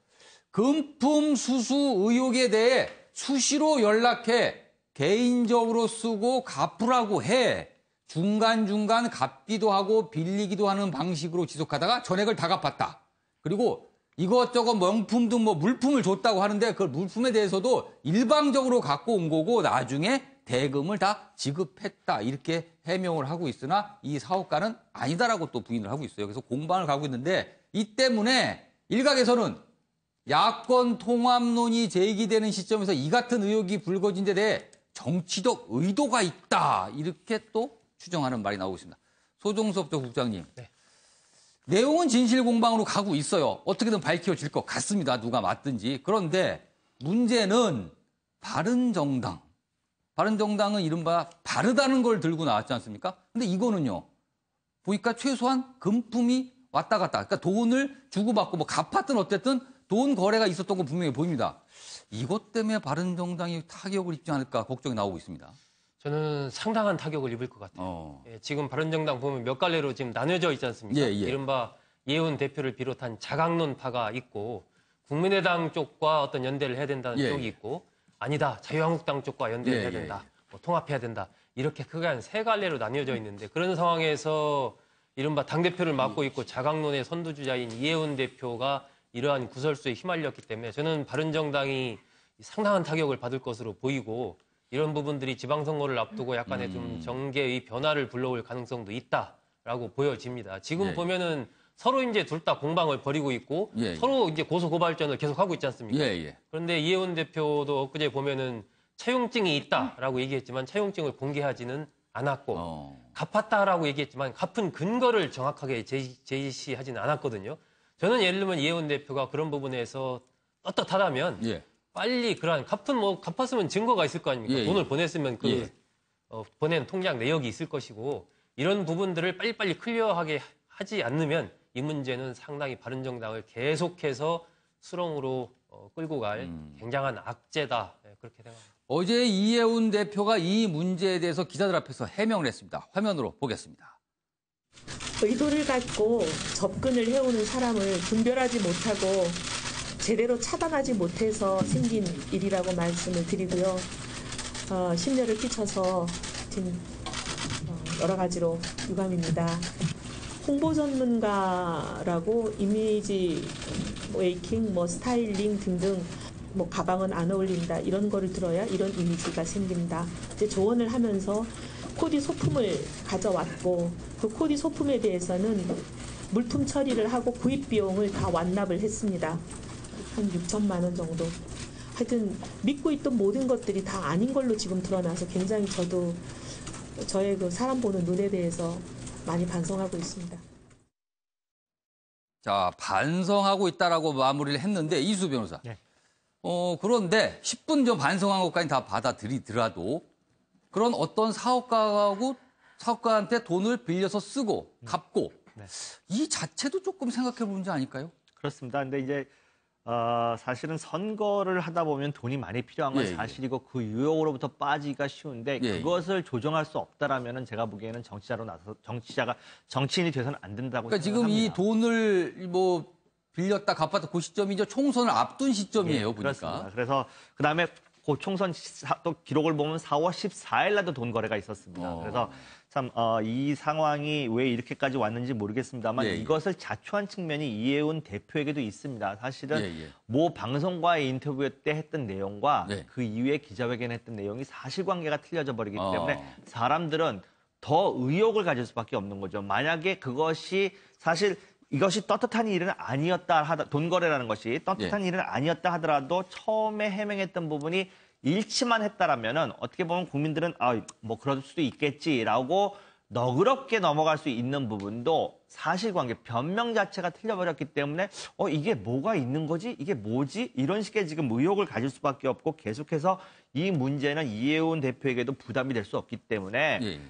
A: 금품 수수 의혹에 대해 수시로 연락해 개인적으로 쓰고 갚으라고 해 중간중간 갚기도 하고 빌리기도 하는 방식으로 지속하다가 전액을 다 갚았다. 그리고 이것저것 명품 등 뭐 물품을 줬다고 하는데 그 물품에 대해서도 일방적으로 갖고 온 거고 나중에 대금을 다 지급했다. 이렇게 해명을 하고 있으나 이 사업가는 아니다라고 또 부인을 하고 있어요. 그래서 공방을 가고 있는데 이 때문에 일각에서는 야권 통합론이 제기되는 시점에서 이 같은 의혹이 불거진 데 대해 정치적 의도가 있다. 이렇게 또 추정하는 말이 나오고 있습니다. 소종섭 전 국장님. 네. 내용은 진실 공방으로 가고 있어요. 어떻게든 밝혀질 것 같습니다. 누가 맞든지. 그런데 문제는 바른정당은 이른바 바르다는 걸 들고 나왔지 않습니까? 근데 이거는요. 보니까 최소한 금품이 왔다 갔다. 그러니까 돈을 주고받고 뭐 갚았든 어쨌든 돈 거래가 있었던 건 분명히 보입니다. 이것 때문에 바른정당이 타격을 입지 않을까 걱정이 나오고 있습니다.
B: 저는 상당한 타격을 입을 것 같아요. 예, 지금 바른정당 보면 몇 갈래로 지금 나뉘어져 있지 않습니까? 예, 예. 이른바 이해운 대표를 비롯한 자강론파가 있고 국민의당 쪽과 어떤 연대를 해야 된다는 쪽이 있고 아니다 자유한국당 쪽과 연대를 해야 된다. 뭐 통합해야 된다. 이렇게 크게 한 세 갈래로 나뉘어져 있는데 그런 상황에서 이른바 당대표를 맡고 있고 자강론의 선두주자인 이해운 대표가 이러한 구설수에 휘말렸기 때문에 저는 바른정당이 상당한 타격을 받을 것으로 보이고 이런 부분들이 지방선거를 앞두고 약간의 좀 정계의 변화를 불러올 가능성도 있다라고 보여집니다. 지금 보면은 서로 이제 둘 다 공방을 벌이고 있고 서로 이제 고소고발전을 계속하고 있지 않습니까? 그런데 이해운 대표도 엊그제 보면은 차용증이 있다라고 얘기했지만 차용증을 공개하지는 않았고 갚았다라고 얘기했지만 갚은 근거를 정확하게 제시하지는 않았거든요. 저는 예를 들면 이해운 대표가 그런 부분에서 떳떳하다면 빨리 그러한 갚았으면 증거가 있을 거 아닙니까? 돈을 보냈으면 보낸 통장 내역이 있을 것이고 이런 부분들을 빨리빨리 클리어하게 하지 않으면 이 문제는 상당히 바른정당을 계속해서 수렁으로 끌고 갈 굉장한 악재다. 그렇게 생각합니다.
A: 어제 이해운 대표가 이 문제에 대해서 기자들 앞에서 해명을 했습니다. 화면으로 보겠습니다.
G: 의도를 갖고 접근을 해오는 사람을 분별하지 못하고 제대로 차단하지 못해서 생긴 일이라고 말씀을 드리고요. 심려를 끼쳐서 여러 가지로 유감입니다. 홍보 전문가라고 이미지 웨이킹, 스타일링 등등 가방은 안 어울린다 이런 거를 들어야 이런 이미지가 생긴다. 이제 조언을 하면서 코디 소품을 가져왔고 그 코디 소품에 대해서는 물품 처리를 하고 구입 비용을 다 완납을 했습니다. 한 6천만 원 정도. 하여튼 믿고 있던 모든 것들이 다 아닌 걸로 지금 드러나서 굉장히 저도 저의 그 사람 보는 눈에 대해서 많이 반성하고 있습니다.
A: 자, 반성하고 있다라고 마무리를 했는데 이수 변호사. 그런데 10분 전 반성한 것까지 다 받아들이더라도 그런 어떤 사업가한테 돈을 빌려서 쓰고 갚고 이 자체도 조금 생각해 볼 문제 아닐까요?
D: 그렇습니다. 근데 이제 사실은 선거를 하다 보면 돈이 많이 필요한 건 사실이고 그 유혹으로부터 빠지기가 쉬운데 그것을 조정할 수 없다라면은 제가 보기에는 정치인이 돼서는 안 된다고
A: 그러니까
D: 생각합니다.
A: 지금 이 돈을 빌렸다 갚았다 그 시점이 총선을 앞둔 시점이에요, 보니까.
D: 그렇습니다. 그래서 그다음에 그 총선 또 기록을 보면 4월 14일 날도 돈 거래가 있었습니다. 그래서 참 이 상황이 왜 이렇게까지 왔는지 모르겠습니다만 이것을 자초한 측면이 이해운 대표에게도 있습니다. 사실은 모 방송과의 인터뷰 때 했던 내용과 그 이후에 기자회견 했던 내용이 사실관계가 틀려져 버리기 때문에 사람들은 더 의혹을 가질 수밖에 없는 거죠. 만약에 그것이 사실 이것이 떳떳한 일은 아니었다 돈 거래라는 것이 떳떳한 일은 아니었다 하더라도 처음에 해명했던 부분이 일치만 했다라면은 어떻게 보면 국민들은 그럴 수도 있겠지라고 너그럽게 넘어갈 수 있는 부분도 사실관계 변명 자체가 틀려버렸기 때문에 이게 뭐가 있는 거지? 이게 뭐지? 이런 식의 지금 의혹을 가질 수밖에 없고 계속해서 이 문제는 이해운 대표에게도 부담이 될 수 없기 때문에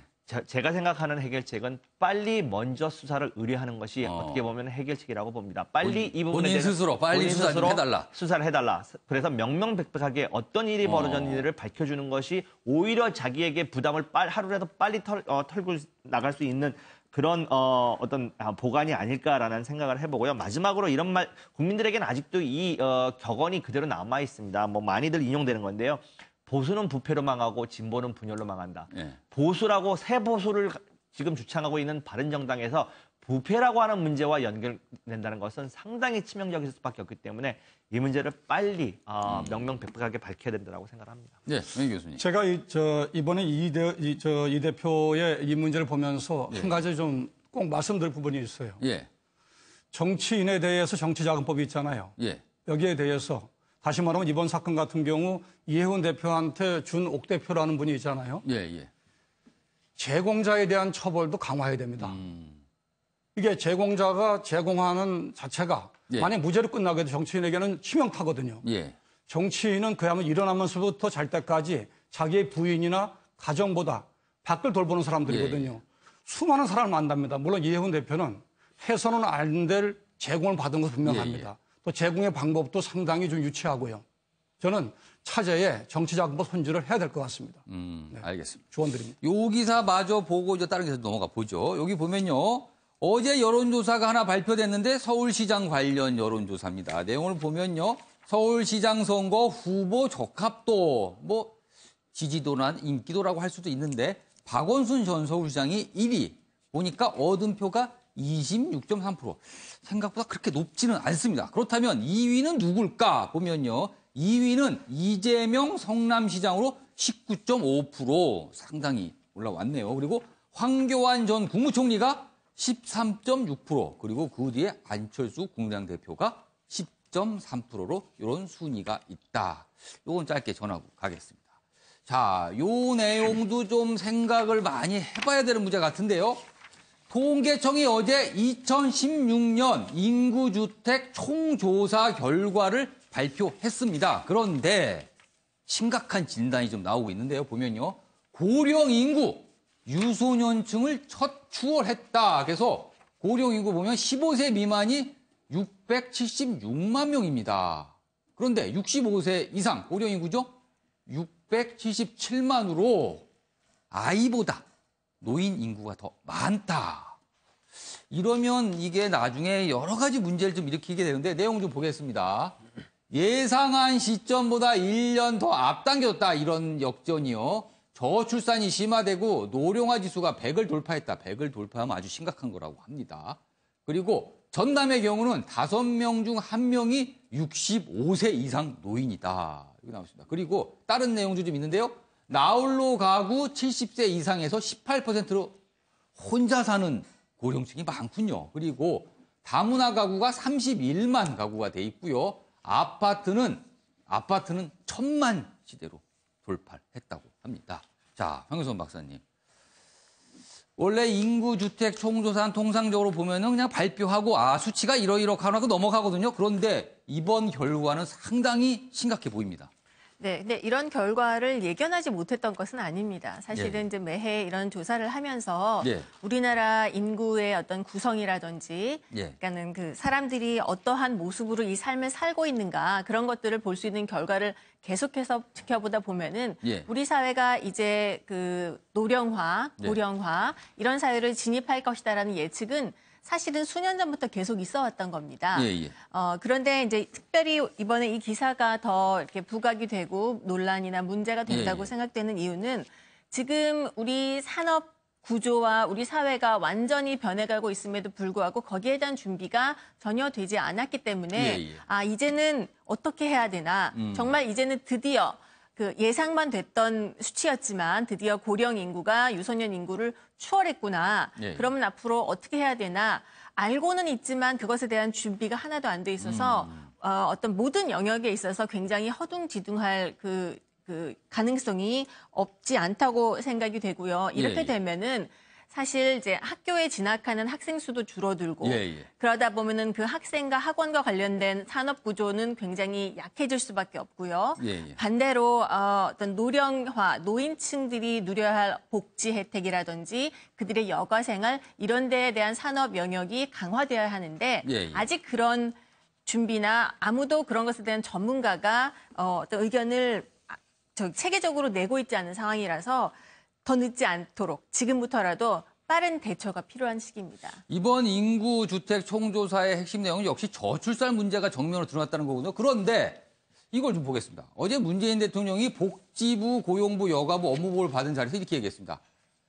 D: 제가 생각하는 해결책은 빨리 먼저 수사를 의뢰하는 것이 어떻게 보면 해결책이라고 봅니다. 빨리 이 부분에
A: 본인 스스로 빨리 수사 좀 해달라.
D: 수사를 해달라. 그래서 명명백백하게 어떤 일이 벌어졌는지를 밝혀주는 것이 오히려 자기에게 부담을 하루라도 빨리 털고 나갈 수 있는 그런 어떤 보관이 아닐까라는 생각을 해보고요. 마지막으로 이런 말, 국민들에게는 아직도 이 격언이 그대로 남아 있습니다. 많이들 인용되는 건데요. 보수는 부패로 망하고 진보는 분열로 망한다. 보수라고 새 보수를 지금 주창하고 있는 바른정당에서 부패라고 하는 문제와 연결된다는 것은 상당히 치명적일 수밖에 없기 때문에 이 문제를 빨리 명명백백하게 밝혀야 된다고 생각합니다.
A: 네, 명 교수님.
C: 제가 이번에 이 대표의 이 문제를 보면서 한 가지 좀 꼭 말씀드릴 부분이 있어요. 정치인에 대해서 정치자금법이 있잖아요. 여기에 대해서 다시 말하면 이번 사건 같은 경우 이해운 대표한테 준 옥 대표라는 분이 있잖아요. 제공자에 대한 처벌도 강화해야 됩니다. 이게 제공자가 제공하는 자체가 만약 무죄로 끝나게 돼도 정치인에게는 치명타거든요. 정치인은 그야말로 일어나면서부터 잘 때까지 자기의 부인이나 가정보다 밖을 돌보는 사람들이거든요. 수많은 사람을 만납니다. 물론 이해운 대표는 해서는 안 될 제공을 받은 것은 분명합니다. 또 제공의 방법도 상당히 좀 유치하고요. 저는 차제에 정치자금 손질을 해야 될 것 같습니다.
A: 네. 알겠습니다.
C: 조언드립니다.
A: 요 기사 마저 보고 이제 다른 기사 넘어가 보죠. 여기 보면요. 어제 여론조사가 하나 발표됐는데 서울시장 관련 여론조사입니다. 내용을 보면요. 서울시장 선거 후보 적합도, 지지도나 인기도라고 할 수도 있는데 박원순 전 서울시장이 1위. 보니까 얻은 표가 26.3%. 생각보다 그렇게 높지는 않습니다. 그렇다면 2위는 누굴까 보면요. 2위는 이재명 성남시장으로 19.5% 상당히 올라왔네요. 그리고 황교안 전 국무총리가 13.6%, 그리고 그 뒤에 안철수 국민의당 대표가 10.3%로 이런 순위가 있다. 이건 짧게 전하고 가겠습니다. 자, 요 내용도 좀 생각을 많이 해봐야 되는 문제 같은데요. 통계청이 어제 2016년 인구주택 총조사 결과를 발표했습니다. 그런데 심각한 진단이 좀 나오고 있는데요. 보면요. 고령 인구, 유소년층을 첫 추월했다. 그래서 고령 인구 보면 15세 미만이 676만 명입니다. 그런데 65세 이상 고령 인구죠? 677만으로 아이보다 노인 인구가 더 많다. 이러면 이게 나중에 여러 가지 문제를 좀 일으키게 되는데 내용 좀 보겠습니다. 예상한 시점보다 1년 더 앞당겨졌다. 이런 역전이요. 저출산이 심화되고 노령화 지수가 100을 돌파했다. 100을 돌파하면 아주 심각한 거라고 합니다. 그리고 전남의 경우는 5명 중 1명이 65세 이상 노인이다. 이렇게 나왔습니다. 그리고 다른 내용도 좀 있는데요. 나홀로 가구 70세 이상에서 18%로 혼자 사는 고령층이 많군요. 그리고 다문화 가구가 31만 가구가 돼 있고요. 아파트는 1000만 시대로 돌파했다고 합니다. 자, 황교선 박사님. 원래 인구주택 총조사는 통상적으로 보면은 그냥 발표하고 수치가 이러이러하고 넘어가거든요. 그런데 이번 결과는 상당히 심각해 보입니다.
E: 네, 근데 이런 결과를 예견하지 못했던 것은 아닙니다. 사실은
A: 예.
E: 이제 매해 이런 조사를 하면서
A: 예.
E: 우리나라 인구의 어떤 구성이라든지,
A: 예.
E: 그러니까는 그 사람들이 어떠한 모습으로 이 삶을 살고 있는가 그런 것들을 볼 수 있는 결과를 계속해서 지켜보다 보면은
A: 예.
E: 우리 사회가 이제 그 노령화, 고령화 이런 사회를 진입할 것이다라는 예측은 사실은 수년 전부터 계속 있어 왔던 겁니다.
A: 예.
E: 그런데 이제 특별히 이번에 이 기사가 더 이렇게 부각이 되고 논란이나 문제가 된다고 생각되는 이유는 지금 우리 산업 구조와 우리 사회가 완전히 변해가고 있음에도 불구하고 거기에 대한 준비가 전혀 되지 않았기 때문에 이제는 어떻게 해야 되나 정말 이제는 드디어 그 예상만 됐던 수치였지만 드디어 고령 인구가 유소년 인구를 추월했구나. 그러면 앞으로 어떻게 해야 되나. 알고는 있지만 그것에 대한 준비가 하나도 안 돼 있어서 어떤 모든 영역에 있어서 굉장히 허둥지둥할 그 가능성이 없지 않다고 생각이 되고요. 이렇게 되면은 사실 이제 학교에 진학하는 학생 수도 줄어들고 그러다 보면은 그 학생과 학원과 관련된 산업 구조는 굉장히 약해질 수밖에 없고요. 반대로 어떤 노령화, 노인층들이 누려야 할 복지 혜택이라든지 그들의 여가 생활 이런 데에 대한 산업 영역이 강화되어야 하는데 아직 그런 준비나 아무도 그런 것에 대한 전문가가 어떤 의견을 체계적으로 내고 있지 않은 상황이라서 더 늦지 않도록 지금부터라도 빠른 대처가 필요한 시기입니다.
A: 이번 인구주택 총조사의 핵심 내용은 역시 저출산 문제가 정면으로 드러났다는 거군요. 그런데 이걸 좀 보겠습니다. 어제 문재인 대통령이 복지부, 고용부, 여가부 업무보고를 받은 자리에서 이렇게 얘기했습니다.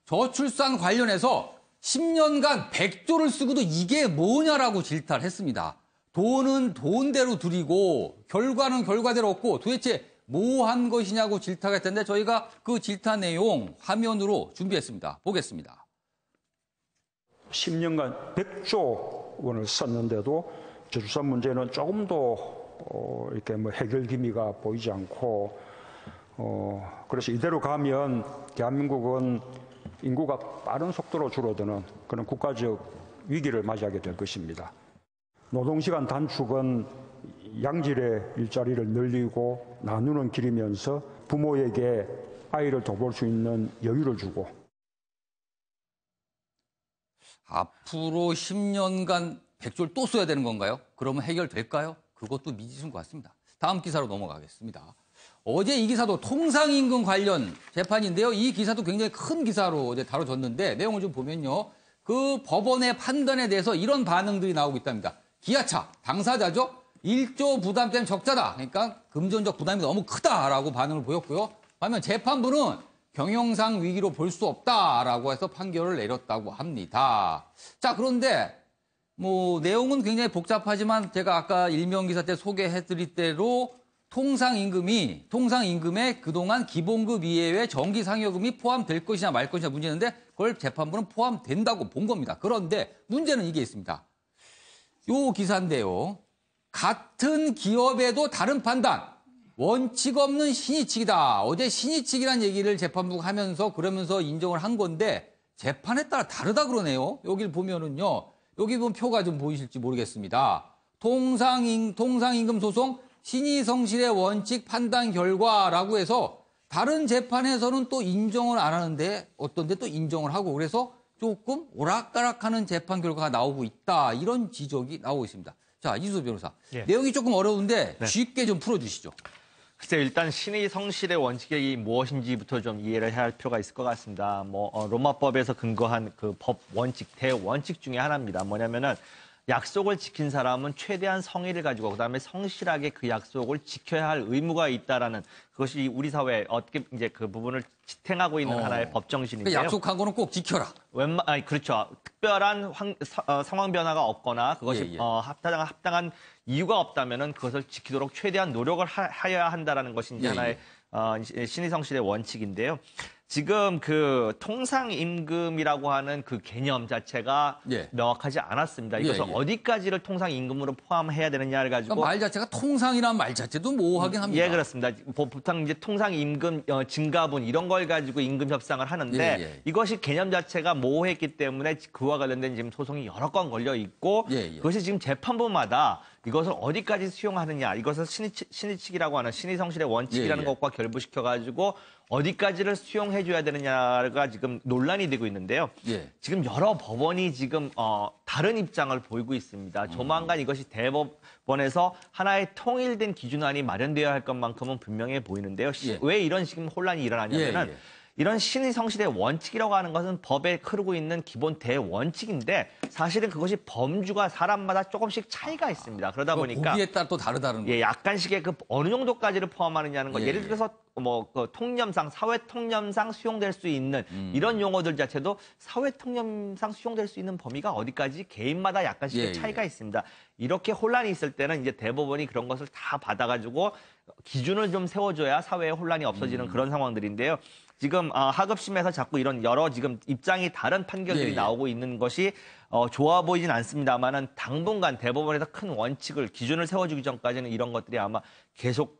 A: 저출산 관련해서 10년간 100조를 쓰고도 이게 뭐냐라고 질타를 했습니다. 돈은 돈대로 들이고 결과는 결과대로 얻고 도대체 뭐 한 것이냐고 질타가 했던데 저희가 그 질타 내용 화면으로 준비했습니다. 보겠습니다.
H: 10년간 100조 원을 썼는데도 저출산 문제는 조금도 이렇게 해결 기미가 보이지 않고 그래서 이대로 가면 대한민국은 인구가 빠른 속도로 줄어드는 그런 국가적 위기를 맞이하게 될 것입니다. 노동시간 단축은 양질의 일자리를 늘리고 나누는 길이면서 부모에게 아이를 돌볼 수 있는 여유를 주고
A: 앞으로 10년간 100조를 또 써야 되는 건가요? 그러면 해결될까요? 그것도 미지수인 것 같습니다. 다음 기사로 넘어가겠습니다. 어제 이 기사도 통상임금 관련 재판인데요. 이 기사도 굉장히 큰 기사로 어제 다뤄졌는데 내용을 좀 보면요. 그 법원의 판단에 대해서 이런 반응들이 나오고 있답니다. 기아차, 당사자죠. 1조 부담 때문에 적자다. 그러니까 금전적 부담이 너무 크다라고 반응을 보였고요. 반면 재판부는 경영상 위기로 볼 수 없다라고 해서 판결을 내렸다고 합니다. 자, 그런데 뭐 내용은 굉장히 복잡하지만 제가 아까 일명기사 때 소개해드릴 대로 통상임금에 그동안 기본급 이외에 정기상여금이 포함될 것이냐 말 것이냐 문제인데 그걸 재판부는 포함된다고 본 겁니다. 그런데 문제는 이게 있습니다. 요 기사인데요. 같은 기업에도 다른 판단, 원칙 없는 신의칙이다. 어제 신의칙이라는 얘기를 재판부가 하면서 그러면서 인정을 한 건데 재판에 따라 다르다 그러네요. 여기를 보면은요. 여기 보면 표가 좀 보이실지 모르겠습니다. 통상임금 소송 신의성실의 원칙 판단 결과라고 해서 다른 재판에서는 또 인정을 안 하는데 어떤 데 또 인정을 하고 그래서 조금 오락가락하는 재판 결과가 나오고 있다. 이런 지적이 나오고 있습니다. 자, 이수호 변호사.
D: 예.
A: 내용이 조금 어려운데 쉽게 좀 풀어주시죠.
D: 글쎄요, 일단 신의성실의 원칙이 무엇인지부터 좀 이해를 해야 할 필요가 있을 것 같습니다. 로마법에서 근거한 그 법 원칙, 대원칙 중에 하나입니다. 뭐냐면은 약속을 지킨 사람은 최대한 성의를 가지고 그다음에 성실하게 그 약속을 지켜야 할 의무가 있다라는 그것이 우리 사회에 어떻게 이제 그 부분을 지탱하고 있는 하나의 법 정신인데요.
A: 그러니까 약속한 거는 꼭 지켜라.
D: 그렇죠. 특별한 상황 변화가 없거나 그것이 합당한 이유가 없다면은 그것을 지키도록 최대한 노력을 하여야 한다라는 것이 이제 하나의 신의성실의 원칙인데요. 지금 그 통상임금이라고 하는 그 개념 자체가 명확하지 않았습니다. 이것을 어디까지를 통상임금으로 포함해야 되느냐를 가지고
A: 그러니까 말 자체가 통상이라는 말 자체도 모호하긴 합니다.
D: 예, 그렇습니다. 보통 이제 통상임금 증가분 이런 걸 가지고 임금 협상을 하는데 이것이 개념 자체가 모호했기 때문에 그와 관련된 지금 소송이 여러 건 걸려 있고 그것이 지금 재판부마다 이것을 어디까지 수용하느냐, 이것을 신의칙이라고 하는 신의성실의 원칙이라는 것과 결부시켜가지고 어디까지를 수용해줘야 되느냐가 지금 논란이 되고 있는데요. 지금 여러 법원이 지금 다른 입장을 보이고 있습니다. 조만간 이것이 대법원에서 하나의 통일된 기준안이 마련되어야 할 것만큼은 분명해 보이는데요. 왜 이런 지금 혼란이 일어나냐면은 이런 신의성실의 원칙이라고 하는 것은 법에 흐르고 있는 기본 대원칙인데 사실은 그것이 범주가 사람마다 조금씩 차이가 있습니다. 그러다 보니까
A: 보기에 따라 또 다르다는 거예요.
D: 약간씩의 그 어느 정도까지를 포함하느냐는 거. 예를 들어서 그 통념상 사회 통념상 수용될 수 있는 이런 용어들 자체도 사회 통념상 수용될 수 있는 범위가 어디까지 개인마다 약간씩의 차이가 있습니다. 이렇게 혼란이 있을 때는 이제 대법원이 그런 것을 다 받아가지고 기준을 좀 세워줘야 사회에 혼란이 없어지는 그런 상황들인데요. 지금 하급심에서 자꾸 이런 여러 지금 입장이 다른 판결들이 나오고 있는 것이 좋아 보이진 않습니다만은 당분간 대법원에서 큰 원칙을 기준을 세워주기 전까지는 이런 것들이 아마 계속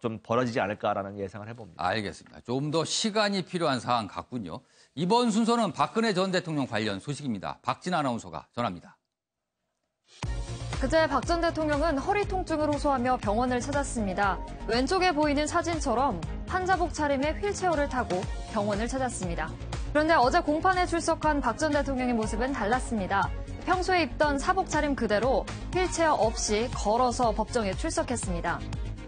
D: 좀 벌어지지 않을까라는 예상을 해봅니다.
A: 알겠습니다. 좀 더 시간이 필요한 사안 같군요. 이번 순서는 박근혜 전 대통령 관련 소식입니다. 박진 아나운서가 전합니다.
I: 그제 박 전 대통령은 허리 통증을 호소하며 병원을 찾았습니다. 왼쪽에 보이는 사진처럼 환자복 차림의 휠체어를 타고 병원을 찾았습니다. 그런데 어제 공판에 출석한 박 전 대통령의 모습은 달랐습니다. 평소에 입던 사복 차림 그대로 휠체어 없이 걸어서 법정에 출석했습니다.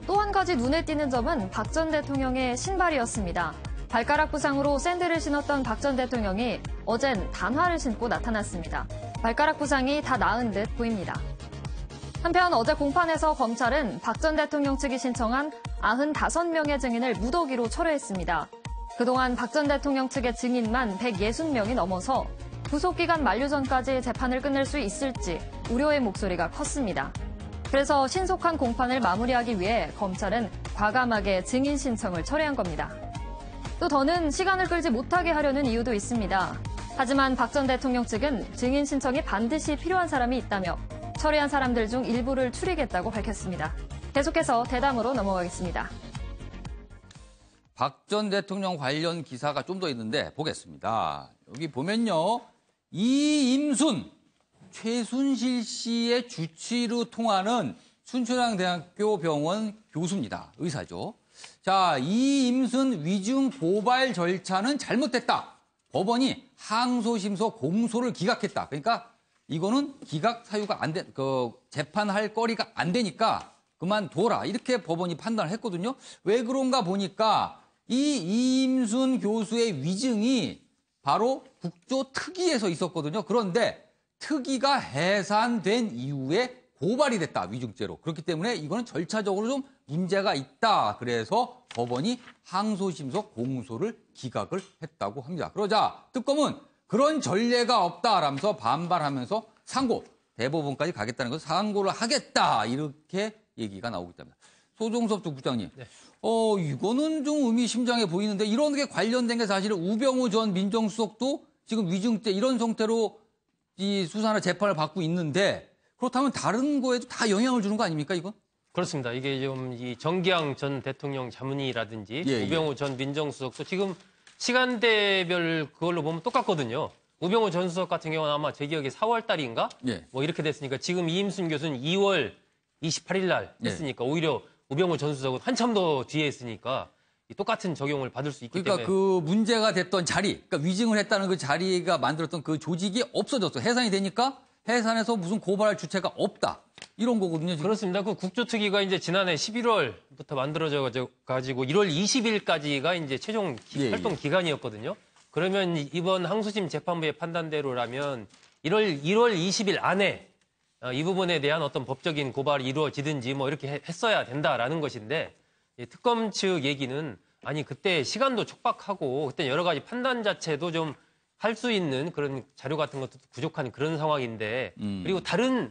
I: 또 한 가지 눈에 띄는 점은 박 전 대통령의 신발이었습니다. 발가락 부상으로 샌들을 신었던 박 전 대통령이 어젠 단화를 신고 나타났습니다. 발가락 부상이 다 나은 듯 보입니다. 한편 어제 공판에서 검찰은 박 전 대통령 측이 신청한 95명의 증인을 무더기로 철회했습니다. 그동안 박 전 대통령 측의 증인만 160명이 넘어서 구속기간 만료 전까지 재판을 끝낼 수 있을지 우려의 목소리가 컸습니다. 그래서 신속한 공판을 마무리하기 위해 검찰은 과감하게 증인 신청을 철회한 겁니다. 또 더는 시간을 끌지 못하게 하려는 이유도 있습니다. 하지만 박 전 대통령 측은 증인 신청이 반드시 필요한 사람이 있다며 철회한 사람들 중 일부를 추리겠다고 밝혔습니다. 계속해서 대담으로 넘어가겠습니다.
A: 박 전 대통령 관련 기사가 좀 더 있는데 보겠습니다. 여기 보면요. 이임순, 최순실 씨의 주치의로 통하는 순천향대학교 병원 교수입니다. 의사죠. 자, 이임순 위증 고발 절차는 잘못됐다. 법원이 항소심서 공소를 기각했다. 그러니까 이거는 기각 사유가 안 된, 재판할 거리가 안 되니까 그만둬라. 이렇게 법원이 판단을 했거든요. 왜 그런가 보니까 이 이임순 교수의 위증이 바로 국조특위에서 있었거든요. 그런데 특위가 해산된 이후에 고발이 됐다. 위증죄로. 그렇기 때문에 이거는 절차적으로 좀 문제가 있다. 그래서 법원이 항소심에서 공소를 기각을 했다고 합니다. 그러자 특검은 그런 전례가 없다라면서 반발하면서 상고, 대법원까지 가겠다는 것을 상고를 하겠다. 이렇게 얘기가 나오기 때문에. 소종섭 부장님. 네. 이거는 좀 의미심장해 보이는데 이런 게 관련된 게 사실은 우병우 전 민정수석도 지금 위증죄 이런 형태로 이 수사나 재판을 받고 있는데 그렇다면 다른 거에도 다 영향을 주는 거 아닙니까, 이건?
B: 그렇습니다. 이게 좀 이 정기영 전 대통령 자문위라든지 우병우 전 민정수석도 지금 시간대별 그걸로 보면 똑같거든요. 우병우 전 수석 같은 경우는 아마 제 기억에 4월 달인가? 뭐 이렇게 됐으니까 지금 이임순 교수는 2월 28일 날 했으니까 오히려 우병우 전 수석은 한참 더 뒤에 있으니까 똑같은 적용을 받을 수 있기 때문에.
A: 그러니까 그 문제가 됐던 자리, 그러니까 위증을 했다는 그 자리가 만들었던 그 조직이 없어졌어. 해산이 되니까 해산해서 무슨 고발할 주체가 없다. 이런 거거든요. 지금.
B: 그렇습니다. 그 국조특위가 이제 지난해 11월부터 만들어져 가지고 1월 20일까지가 이제 최종 활동 기간이었거든요. 그러면 이번 항소심 재판부의 판단대로라면 1월 20일 안에 이 부분에 대한 어떤 법적인 고발이 이루어지든지 뭐 이렇게 했어야 된다라는 것인데 특검 측 얘기는 아니 그때 시간도 촉박하고 그때 여러 가지 판단 자체도 좀 할 수 있는 그런 자료 같은 것도 부족한 그런 상황인데 그리고 다른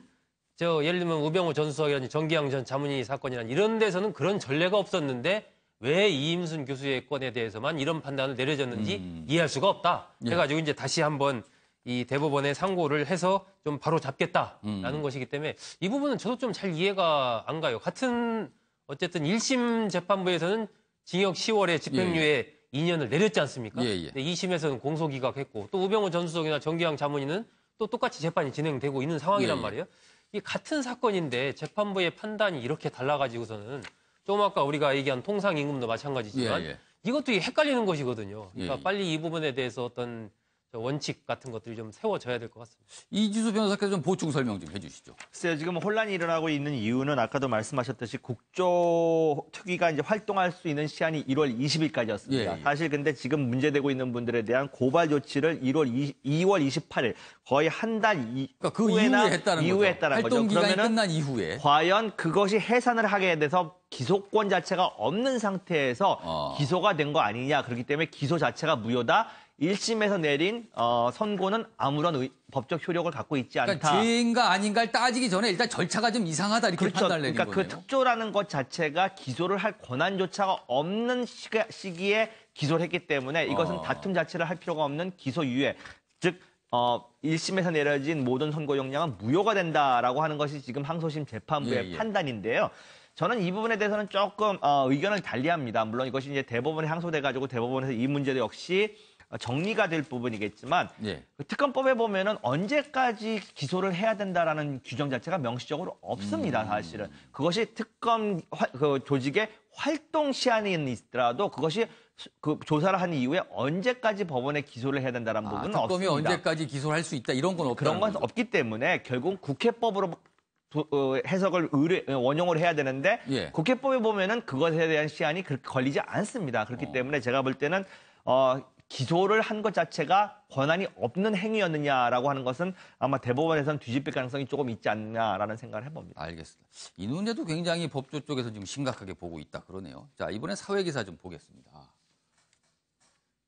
B: 예를 들면 우병우 전 수석이라든지 정기영 전 자문위 사건이라든지 이런 데서는 그런 전례가 없었는데 왜 이임순 교수의 건에 대해서만 이런 판단을 내려졌는지 이해할 수가 없다. 해가지고 이제 다시 한번 이 대법원에 상고를 해서 좀 바로 잡겠다라는 것이기 때문에 이 부분은 저도 좀 잘 이해가 안 가요. 같은 어쨌든 1심 재판부에서는 징역 10월에 집행유예 2년을 내렸지 않습니까? 근데 2심에서는 공소기각했고 또 우병우 전 수석이나 정기영 자문위는 또 똑같이 재판이 진행되고 있는 상황이란 말이에요. 이 같은 사건인데 재판부의 판단이 이렇게 달라가지고서는 좀 아까 우리가 얘기한 통상임금도 마찬가지지만 이것도 헷갈리는 것이거든요. 그러니까 빨리 이 부분에 대해서 어떤 원칙 같은 것들이 좀 세워져야 될 것 같습니다.
A: 이지수 변호사께서 좀 보충 설명 좀 해주시죠.
D: 글쎄요, 지금 혼란이 일어나고 있는 이유는 아까도 말씀하셨듯이 국조특위가 이제 활동할 수 있는 시한이 1월 20일까지였습니다. 사실 근데 지금 문제되고 있는 분들에 대한 고발 조치를 2월 28일 거의 한 달
A: 그러니까 그 이후에 했다는 거죠. 활동 기간이 끝난 이후에.
D: 과연 그것이 해산을 하게 돼서 기소권 자체가 없는 상태에서 기소가 된 거 아니냐. 그렇기 때문에 기소 자체가 무효다. 1심에서 내린 선고는 아무런 법적 효력을 갖고 있지 않다.
A: 그러니까 죄인가 아닌가를 따지기 전에 일단 절차가 좀 이상하다 이렇게 판단을 내린 거네요.
D: 그러니까 그 특조라는 것 자체가 기소를 할 권한조차가 없는 시기에 기소를 했기 때문에 이것은 다툼 자체를 할 필요가 없는 기소유예. 즉 1심에서 내려진 모든 선고 역량은 무효가 된다라고 하는 것이 지금 항소심 재판부의 판단인데요. 저는 이 부분에 대해서는 조금 의견을 달리합니다. 물론 이것이 이제 대법원에 항소돼가지고 대법원에서 이 문제도 역시 정리가 될 부분이겠지만 특검법에 보면은 언제까지 기소를 해야 된다라는 규정 자체가 명시적으로 없습니다. 사실은 그것이 특검 그 조직의 활동 시한이 있더라도 그것이 그 조사를 한 이후에 언제까지 법원에 기소를 해야 된다는 부분은
A: 특검이
D: 없습니다.
A: 언제까지 기소를 할 수 있다 이런 건 없다는
D: 그런 건 없기 때문에 결국 국회법으로 해석을 원용을 해야 되는데 국회법에 보면은 그것에 대한 시한이 그렇게 걸리지 않습니다. 그렇기 때문에 제가 볼 때는 기소를 한 것 자체가 권한이 없는 행위였느냐라고 하는 것은 아마 대법원에서는 뒤집힐 가능성이 조금 있지 않냐라는 생각을 해봅니다.
A: 알겠습니다. 이 문제도 굉장히 법조 쪽에서 지금 심각하게 보고 있다 그러네요. 자, 이번에 사회기사 좀 보겠습니다.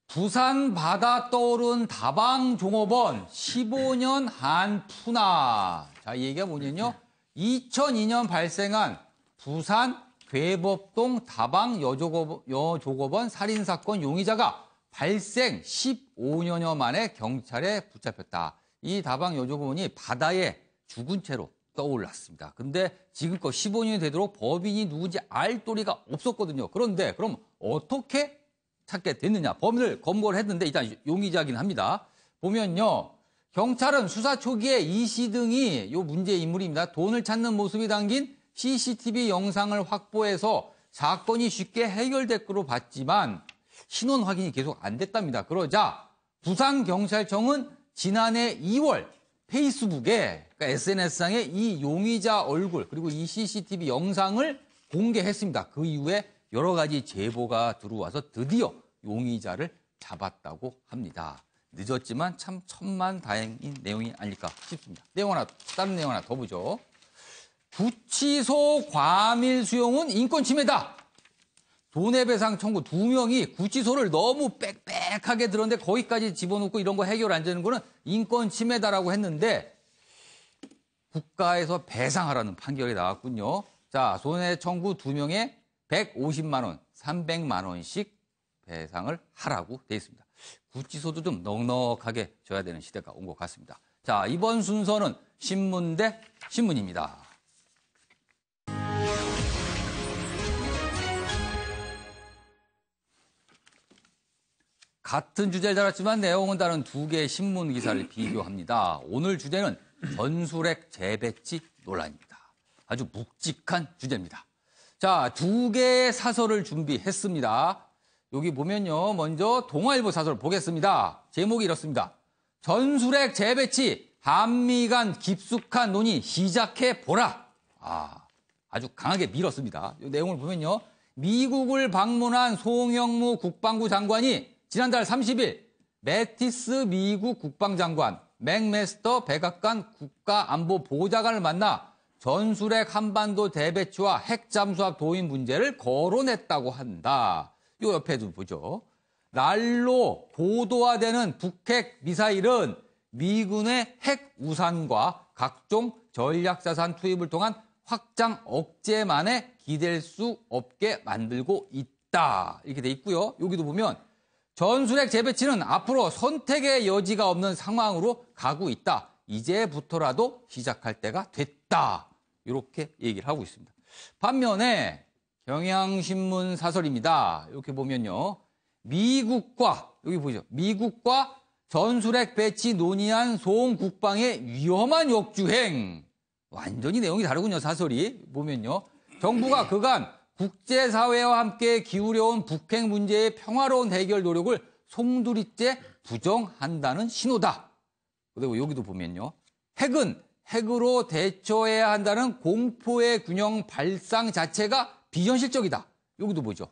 A: 부산 바다 떠오른 다방 종업원 15년 한푸나. 자, 이 얘기가 뭐냐면요. 2002년 발생한 부산 괴법동 다방 여족업원 살인사건 용의자가 발생 15년여 만에 경찰에 붙잡혔다. 이 다방 여족업원이 바다에 죽은 채로 떠올랐습니다. 근데 지금껏 15년이 되도록 법인이 누군지 알 도리가 없었거든요. 그런데 그럼 어떻게 찾게 됐느냐. 범인을 검거를 했는데 일단 용의자긴 합니다. 보면요. 경찰은 수사 초기에 이 씨 등이 요 문제의 인물입니다. 돈을 찾는 모습이 담긴 CCTV 영상을 확보해서 사건이 쉽게 해결될 거로 봤지만 신원 확인이 계속 안 됐답니다. 그러자 부산경찰청은 지난해 2월 페이스북에 그러니까 SNS상에 이 용의자 얼굴 그리고 이 CCTV 영상을 공개했습니다. 그 이후에 여러 가지 제보가 들어와서 드디어 용의자를 잡았다고 합니다. 늦었지만 참 천만다행인 내용이 아닐까 싶습니다. 다른 내용 하나 더 보죠. 구치소 과밀 수용은 인권 침해다. 손해배상 청구 2명이 구치소를 너무 빽빽하게 들었는데 거기까지 집어넣고 이런 거 해결 안 되는 거는 인권 침해다라고 했는데 국가에서 배상하라는 판결이 나왔군요. 자, 손해 청구 2명에 150만 원, 300만 원씩 배상을 하라고 돼 있습니다. 구치소도 좀 넉넉하게 줘야 되는 시대가 온 것 같습니다. 자, 이번 순서는 신문 대 신문입니다. 같은 주제를 다뤘지만 내용은 다른 두 개의 신문 기사를 비교합니다. 오늘 주제는 전술핵 재배치 논란입니다. 아주 묵직한 주제입니다. 자, 두 개의 사설을 준비했습니다. 여기 보면요. 먼저 동아일보 사설 보겠습니다. 제목이 이렇습니다. 전술핵 재배치, 한미 간 깊숙한 논의 시작해보라. 아주 강하게 밀었습니다. 이 내용을 보면요. 미국을 방문한 송영무 국방부 장관이 지난달 30일 매티스 미국 국방장관, 맥메스터 백악관 국가안보보좌관을 만나 전술핵 한반도 대배치와 핵 잠수함 도입 문제를 거론했다고 한다. 요 옆에도 보죠. 날로 고도화되는 북핵 미사일은 미군의 핵 우산과 각종 전략자산 투입을 통한 확장 억제만에 기댈 수 없게 만들고 있다. 이렇게 돼 있고요. 여기도 보면 전술핵 재배치는 앞으로 선택의 여지가 없는 상황으로 가고 있다. 이제부터라도 시작할 때가 됐다. 이렇게 얘기를 하고 있습니다. 반면에 경향신문 사설입니다. 이렇게 보면요. 미국과 여기 보죠. 미국과 전술핵 배치 논의한 송 국방의 위험한 역주행. 완전히 내용이 다르군요. 사설이 보면요. 정부가 그간 국제사회와 함께 기울여온 북핵 문제의 평화로운 해결 노력을 송두리째 부정한다는 신호다. 그리고 여기도 보면요. 핵은 핵으로 대처해야 한다는 공포의 균형 발상 자체가 비현실적이다. 여기도 보죠.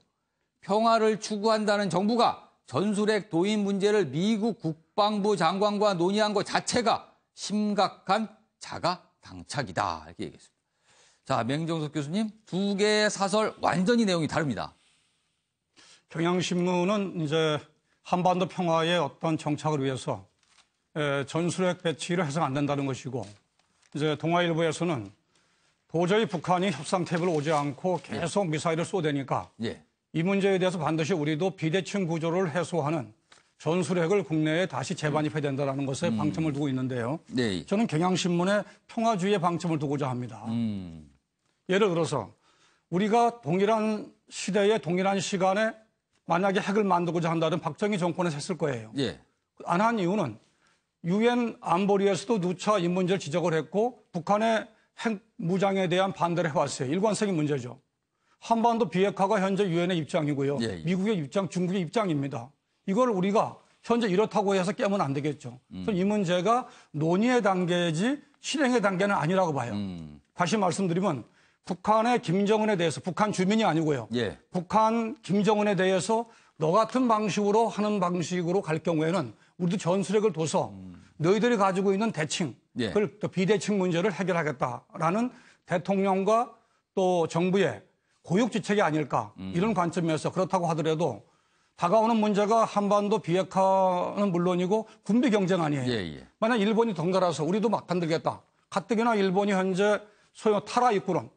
A: 평화를 추구한다는 정부가 전술핵 도입 문제를 미국 국방부 장관과 논의한 것 자체가 심각한 자가당착이다. 이렇게 얘기했습니다. 자, 맹정석 교수님, 두 개의 사설 완전히 내용이 다릅니다.
C: 경향신문은 이제 한반도 평화의 어떤 정착을 위해서 전술핵 배치를 해서는 안 된다는 것이고, 이제 동아일보에서는 도저히 북한이 협상 테이블을 오지 않고 계속 미사일을 쏘대니까 이 문제에 대해서 반드시 우리도 비대칭 구조를 해소하는 전술핵을 국내에 다시 재반입해야 된다는 것에 방점을 두고 있는데요. 저는 경향신문의 평화주의에 방점을 두고자 합니다. 예를 들어서 우리가 동일한 시대에 동일한 시간에 만약에 핵을 만들고자 한다면 박정희 정권에서 했을 거예요. 안 한 이유는 유엔 안보리에서도 누차 이 문제를 지적을 했고 북한의 핵 무장에 대한 반대를 해왔어요. 일관성의 문제죠. 한반도 비핵화가 현재 유엔의 입장이고요. 미국의 입장, 중국의 입장입니다. 이걸 우리가 현재 이렇다고 해서 깨면 안 되겠죠. 이 문제가 논의의 단계이지 실행의 단계는 아니라고 봐요. 다시 말씀드리면 북한의 김정은에 대해서, 북한 주민이 아니고요. 북한 김정은에 대해서 너 같은 방식으로 하는 방식으로 갈 경우에는 우리도 전술핵을 둬서 너희들이 가지고 있는 대칭, 그걸 또 비대칭 문제를 해결하겠다라는 대통령과 또 정부의 고육지책이 아닐까 이런 관점에서 그렇다고 하더라도 다가오는 문제가 한반도 비핵화는 물론이고 군비 경쟁 아니에요. 만약 일본이 덩달아서 우리도 막 만들겠다. 가뜩이나 일본이 현재 소위 타라 입구론,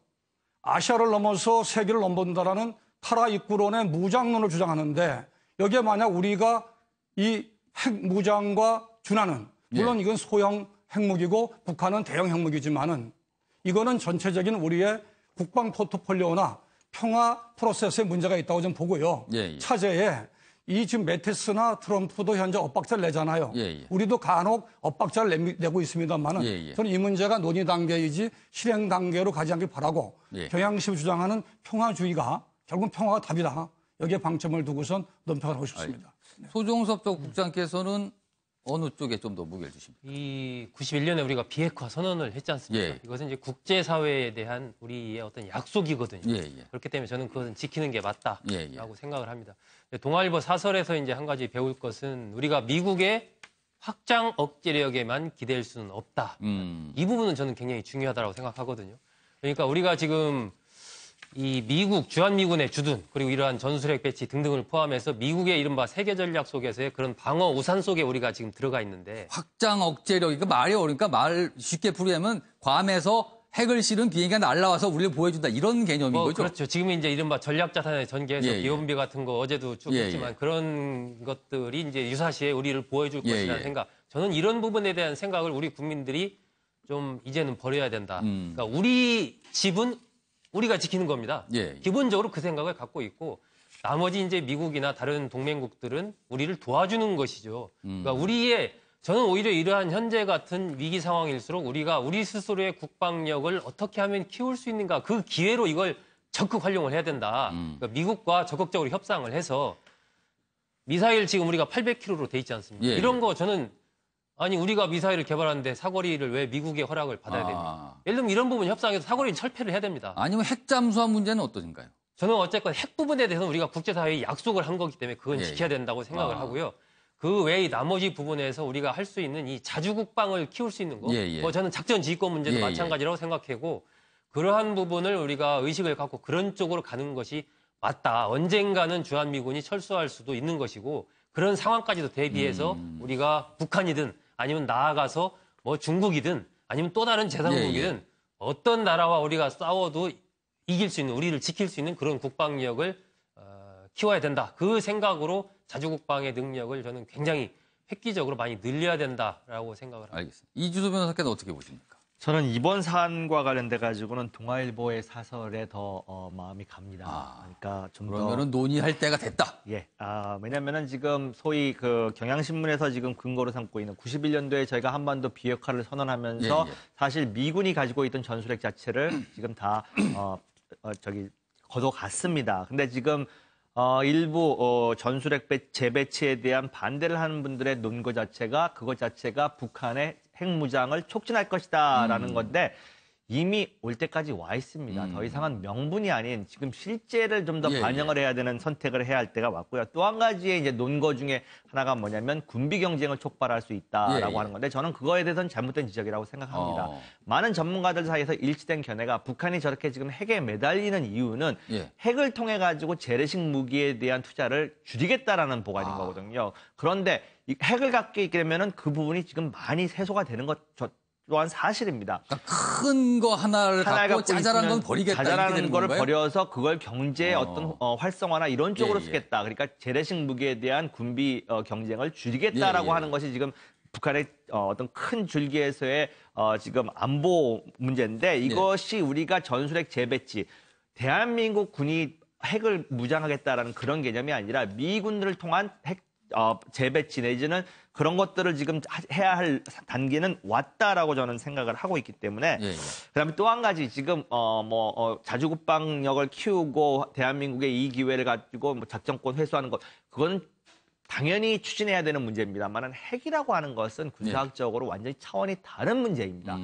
C: 아시아를 넘어서 세계를 넘본다라는 타라 입구론의 무장론을 주장하는데 여기에 만약 우리가 이 핵 무장과 준하는, 물론 이건 소형 핵무기고 북한은 대형 핵무기지만은 이거는 전체적인 우리의 국방 포트폴리오나 평화 프로세스에 문제가 있다고 좀 보고요. 차제에 이 지금 매티스나 트럼프도 현재 엇박자를 내잖아요. 우리도 간혹 엇박자를 내고 있습니다만은 저는 이 문제가 논의 단계이지 실행 단계로 가지 않길 바라고 경향신문 주장하는 평화주의가 결국 평화가 답이다. 여기에 방점을 두고선 논평을 하고 싶습니다.
A: 소종섭 전 국장께서는 어느 쪽에 좀 더 무게를 주십니까?
B: 이 91년에 우리가 비핵화 선언을 했지 않습니까?
A: 예.
B: 이것은 이제 국제사회에 대한 우리의 어떤 약속이거든요.
A: 예, 예.
B: 그렇기 때문에 저는 그것은 지키는 게 맞다라고
A: 예, 예.
B: 생각을 합니다. 동아일보 사설에서 이제 한 가지 배울 것은 우리가 미국의 확장 억제력에만 기댈 수는 없다. 이 부분은 저는 굉장히 중요하다고 생각하거든요. 그러니까 우리가 지금 이 미국, 주한미군의 주둔, 그리고 이러한 전술핵 배치 등등을 포함해서 미국의 이른바 세계 전략 속에서의 그런 방어 우산 속에 우리가 지금 들어가 있는데.
A: 확장 억제력, 이거 말이 어려우니까 말 쉽게 풀이하면 괌에서 핵을 실은 비행기가 날아와서 우리를 보여준다, 이런 개념인 거죠?
B: 그렇죠. 지금 이제 이른바 전략자산의 전개에서
A: 예, 예.
B: 비원비 같은 거 어제도 쭉
A: 예,
B: 했지만
A: 예.
B: 그런 것들이 이제 유사시에 우리를 보여줄
A: 예,
B: 것이라는
A: 예.
B: 생각. 저는 이런 부분에 대한 생각을 우리 국민들이 좀 이제는 버려야 된다. 그러니까 우리 집은 우리가 지키는 겁니다.
A: 예.
B: 기본적으로 그 생각을 갖고 있고 나머지 이제 미국이나 다른 동맹국들은 우리를 도와주는 것이죠. 그러니까 저는 오히려 이러한 현재 같은 위기 상황일수록 우리가 우리 스스로의 국방력을 어떻게 하면 키울 수 있는가, 그 기회로 이걸 적극 활용을 해야 된다. 그러니까 미국과 적극적으로 협상을 해서 미사일 지금 우리가 800km로 돼 있지 않습니까?
A: 예.
B: 이런 거 저는 아니 우리가 미사일을 개발하는데 사거리를 왜 미국의 허락을 받아야 됩니까? 예를 들면 이런 부분 협상에서 사거리 철폐를 해야 됩니다.
A: 아니면 핵 잠수함 문제는 어떠신가요?
B: 저는 어쨌건 핵 부분에 대해서는 우리가 국제사회에 약속을 한 거기 때문에 그건
A: 예,
B: 지켜야 된다고 생각을 하고요. 그 외의 나머지 부분에서 우리가 할 수 있는 이 자주국방을 키울 수 있는 거,
A: 예, 예.
B: 저는 작전 지휘권 문제도
A: 예,
B: 마찬가지라고 생각하고 그러한 부분을 우리가 의식을 갖고 그런 쪽으로 가는 것이 맞다. 언젠가는 주한미군이 철수할 수도 있는 것이고 그런 상황까지도 대비해서 우리가 북한이든 아니면 나아가서 뭐 중국이든 아니면 또 다른 제3국이든
A: 예, 예.
B: 어떤 나라와 우리가 싸워도 이길 수 있는, 우리를 지킬 수 있는 그런 국방력을 키워야 된다. 그 생각으로 자주국방의 능력을 저는 굉장히 획기적으로 많이 늘려야 된다라고 생각을 합니다.
A: 알겠습니다. 이주소 변호사께서 어떻게 보십니까?
D: 저는 이번 사안과 관련돼 가지고는 동아일보의 사설에 더 마음이 갑니다. 그러니까 좀
A: 그러면은 논의할 때가 됐다.
D: 예. 왜냐면은 지금 소위 그 경향신문에서 지금 근거로 삼고 있는 91년도에 저희가 한반도 비핵화를 선언하면서
A: 예, 예.
D: 사실 미군이 가지고 있던 전술핵 자체를 지금 다 걷어갔습니다. 근데 지금 일부 전술핵 재배치에 대한 반대를 하는 분들의 논거 자체가 그것 자체가 북한의 핵무장을 촉진할 것이다라는 건데 이미 올 때까지 와 있습니다. 더 이상은 명분이 아닌 지금 실제를 좀 더 반영을 해야 되는 선택을 해야 할 때가 왔고요. 또 한 가지의 이제 논거 중에 하나가 뭐냐면 군비 경쟁을 촉발할 수 있다라고 하는 건데 저는 그거에 대해서는 잘못된 지적이라고 생각합니다. 많은 전문가들 사이에서 일치된 견해가 북한이 저렇게 지금 핵에 매달리는 이유는 핵을 통해 가지고 재래식 무기에 대한 투자를 줄이겠다라는 보관인 거거든요. 그런데 이 핵을 갖게 되면은 그 부분이 지금 많이 해소가 되는 것 또한 사실입니다.
A: 그러니까 큰 거 하나를 갖고 자잘한 건 버리겠다.
D: 자잘한 거를 버려서 그걸 경제의 어떤 활성화나 이런 쪽으로 쓰겠다. 그러니까 재래식 무기에 대한 군비 경쟁을 줄이겠다라고 하는 것이 지금 북한의 어떤 큰 줄기에서의 지금 안보 문제인데 이것이 우리가 전술핵 재배치, 대한민국 군이 핵을 무장하겠다라는 그런 개념이 아니라 미군들을 통한 핵 재배치 내지는 그런 것들을 지금 해야 할 단계는 왔다라고 저는 생각을 하고 있기 때문에 그다음에 또 한 가지 지금 자주국방력을 키우고 대한민국의 이 기회를 가지고 뭐 작전권 회수하는 것 그건 당연히 추진해야 되는 문제입니다만은 핵이라고 하는 것은 군사학적으로 완전히 차원이 다른 문제입니다.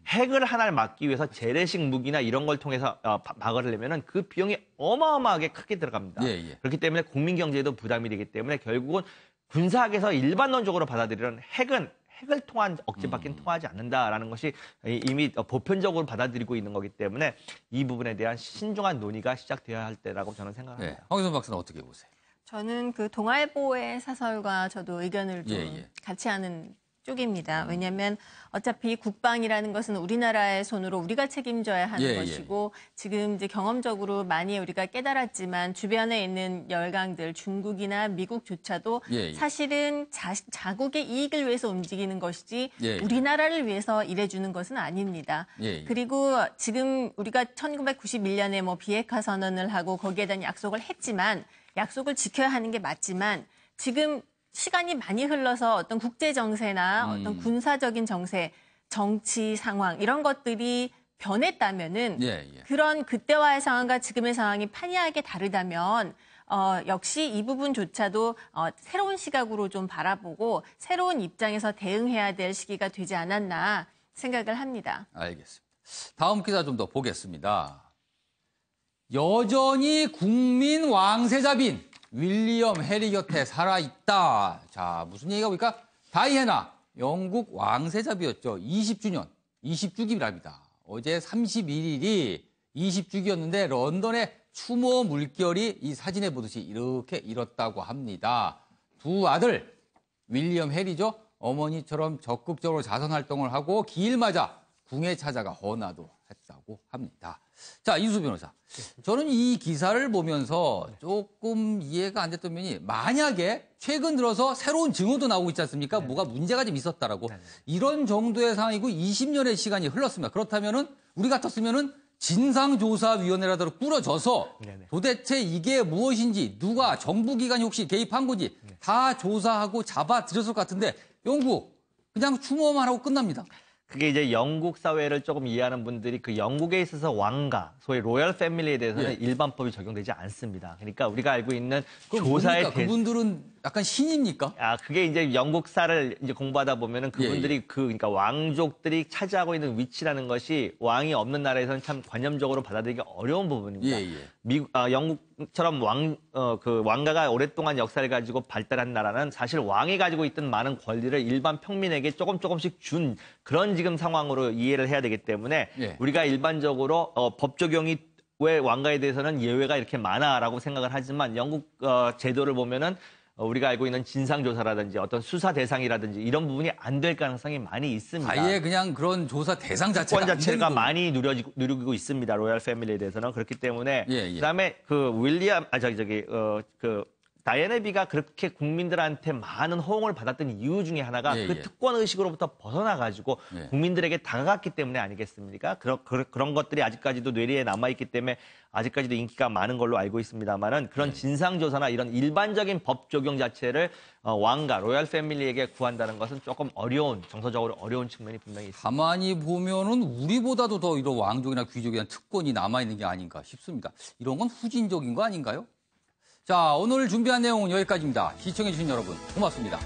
D: 핵을 하나를 막기 위해서 재래식 무기나 이런 걸 통해서 막으려면은 그 비용이 어마어마하게 크게 들어갑니다. 그렇기 때문에 국민 경제에도 부담이 되기 때문에 결국은 군사학에서 일반론적으로 받아들이는 핵을 통한 억제밖에 통하지 않는다라는 것이 이미 보편적으로 받아들이고 있는 거기 때문에 이 부분에 대한 신중한 논의가 시작되어야 할 때라고 저는 생각합니다.
A: 황희선 박사는 어떻게 보세요?
E: 저는 그 동아일보의 사설과 저도 의견을 좀 같이 하는 쪽입니다. 왜냐하면 어차피 국방이라는 것은 우리나라의 손으로 우리가 책임져야 하는 것이고 지금 이제 경험적으로 많이 우리가 깨달았지만 주변에 있는 열강들 중국이나 미국조차도 사실은 자국의 이익을 위해서 움직이는 것이지 우리나라를 위해서 일해주는 것은 아닙니다. 그리고 지금 우리가 1991년에 뭐 비핵화 선언을 하고 거기에 대한 약속을 했지만 약속을 지켜야 하는 게 맞지만 지금 시간이 많이 흘러서 어떤 국제 정세나 어떤 군사적인 정세, 정치 상황 이런 것들이 변했다면은 그런 그때와의 상황과 지금의 상황이 판이하게 다르다면 역시 이 부분조차도 새로운 시각으로 좀 바라보고 새로운 입장에서 대응해야 될 시기가 되지 않았나 생각을 합니다.
A: 알겠습니다. 다음 기사 좀 더 보겠습니다. 여전히 국민 왕세자빈 윌리엄 해리 곁에 살아있다. 자, 무슨 얘기가 보니까 다이애나 영국 왕세자비였죠. 20주기랍니다. 어제 31일이 20주기였는데 런던의 추모 물결이 이 사진에 보듯이 이렇게 일었다고 합니다. 두 아들 윌리엄 해리죠. 어머니처럼 적극적으로 자선활동을 하고 기일마다 궁에 찾아가 헌화도 했다고 합니다. 자, 이수 변호사. 저는 이 기사를 보면서 조금 이해가 안 됐던 면이 만약에 최근 들어서 새로운 증언도 나오고 있지 않습니까? 뭐가 문제가 좀 있었다라고. 이런 정도의 상황이고 20년의 시간이 흘렀습니다. 그렇다면은 우리 같았으면은 진상조사위원회라도 꾸려져서 도대체 이게 무엇인지 누가 정부기관이 혹시 개입한 건지 다 조사하고 잡아들였을 것 같은데 영국 그냥 추모만 하고 끝납니다.
D: 그게 이제 영국 사회를 조금 이해하는 분들이 그 영국에 있어서 왕가, 소위 로열 패밀리에 대해서는 일반법이 적용되지 않습니다. 그러니까 우리가 알고 있는 조사에
A: 그분들은 약간 신입니까?
D: 그게 이제 영국사를 이제 공부하다 보면은 그분들이 그러니까 왕족들이 차지하고 있는 위치라는 것이 왕이 없는 나라에서는 참 관념적으로 받아들이기 어려운 부분입니다. 영국처럼 왕가가 오랫동안 역사를 가지고 발달한 나라는 사실 왕이 가지고 있던 많은 권리를 일반 평민에게 조금씩 준 그런 지금 상황으로 이해를 해야 되기 때문에 우리가 일반적으로 법 적용이 왜 왕가에 대해서는 예외가 이렇게 많아라고 생각을 하지만 영국 제도를 보면은 우리가 알고 있는 진상조사라든지 어떤 수사 대상이라든지 이런 부분이 안 될 가능성이 많이 있습니다.
A: 아예 그냥 그런 조사 대상
D: 자체가 많이 누리고 있습니다. 로얄 패밀리에 대해서는. 그렇기 때문에 그다음에 그 윌리엄 다이애나비가 그렇게 국민들한테 많은 호응을 받았던 이유 중에 하나가 그 특권 의식으로부터 벗어나가지고 국민들에게 다가갔기 때문에 아니겠습니까? 그런 것들이 아직까지도 뇌리에 남아있기 때문에 아직까지도 인기가 많은 걸로 알고 있습니다만은 그런 진상조사나 이런 일반적인 법 적용 자체를 왕가, 로얄 패밀리에게 구한다는 것은 조금 정서적으로 어려운 측면이 분명히 있습니다.
A: 가만히 보면은 우리보다도 더 이런 왕족이나 귀족에 대한 특권이 남아있는 게 아닌가 싶습니다. 이런 건 후진적인 거 아닌가요? 자, 오늘 준비한 내용은 여기까지입니다. 시청해주신 여러분 고맙습니다.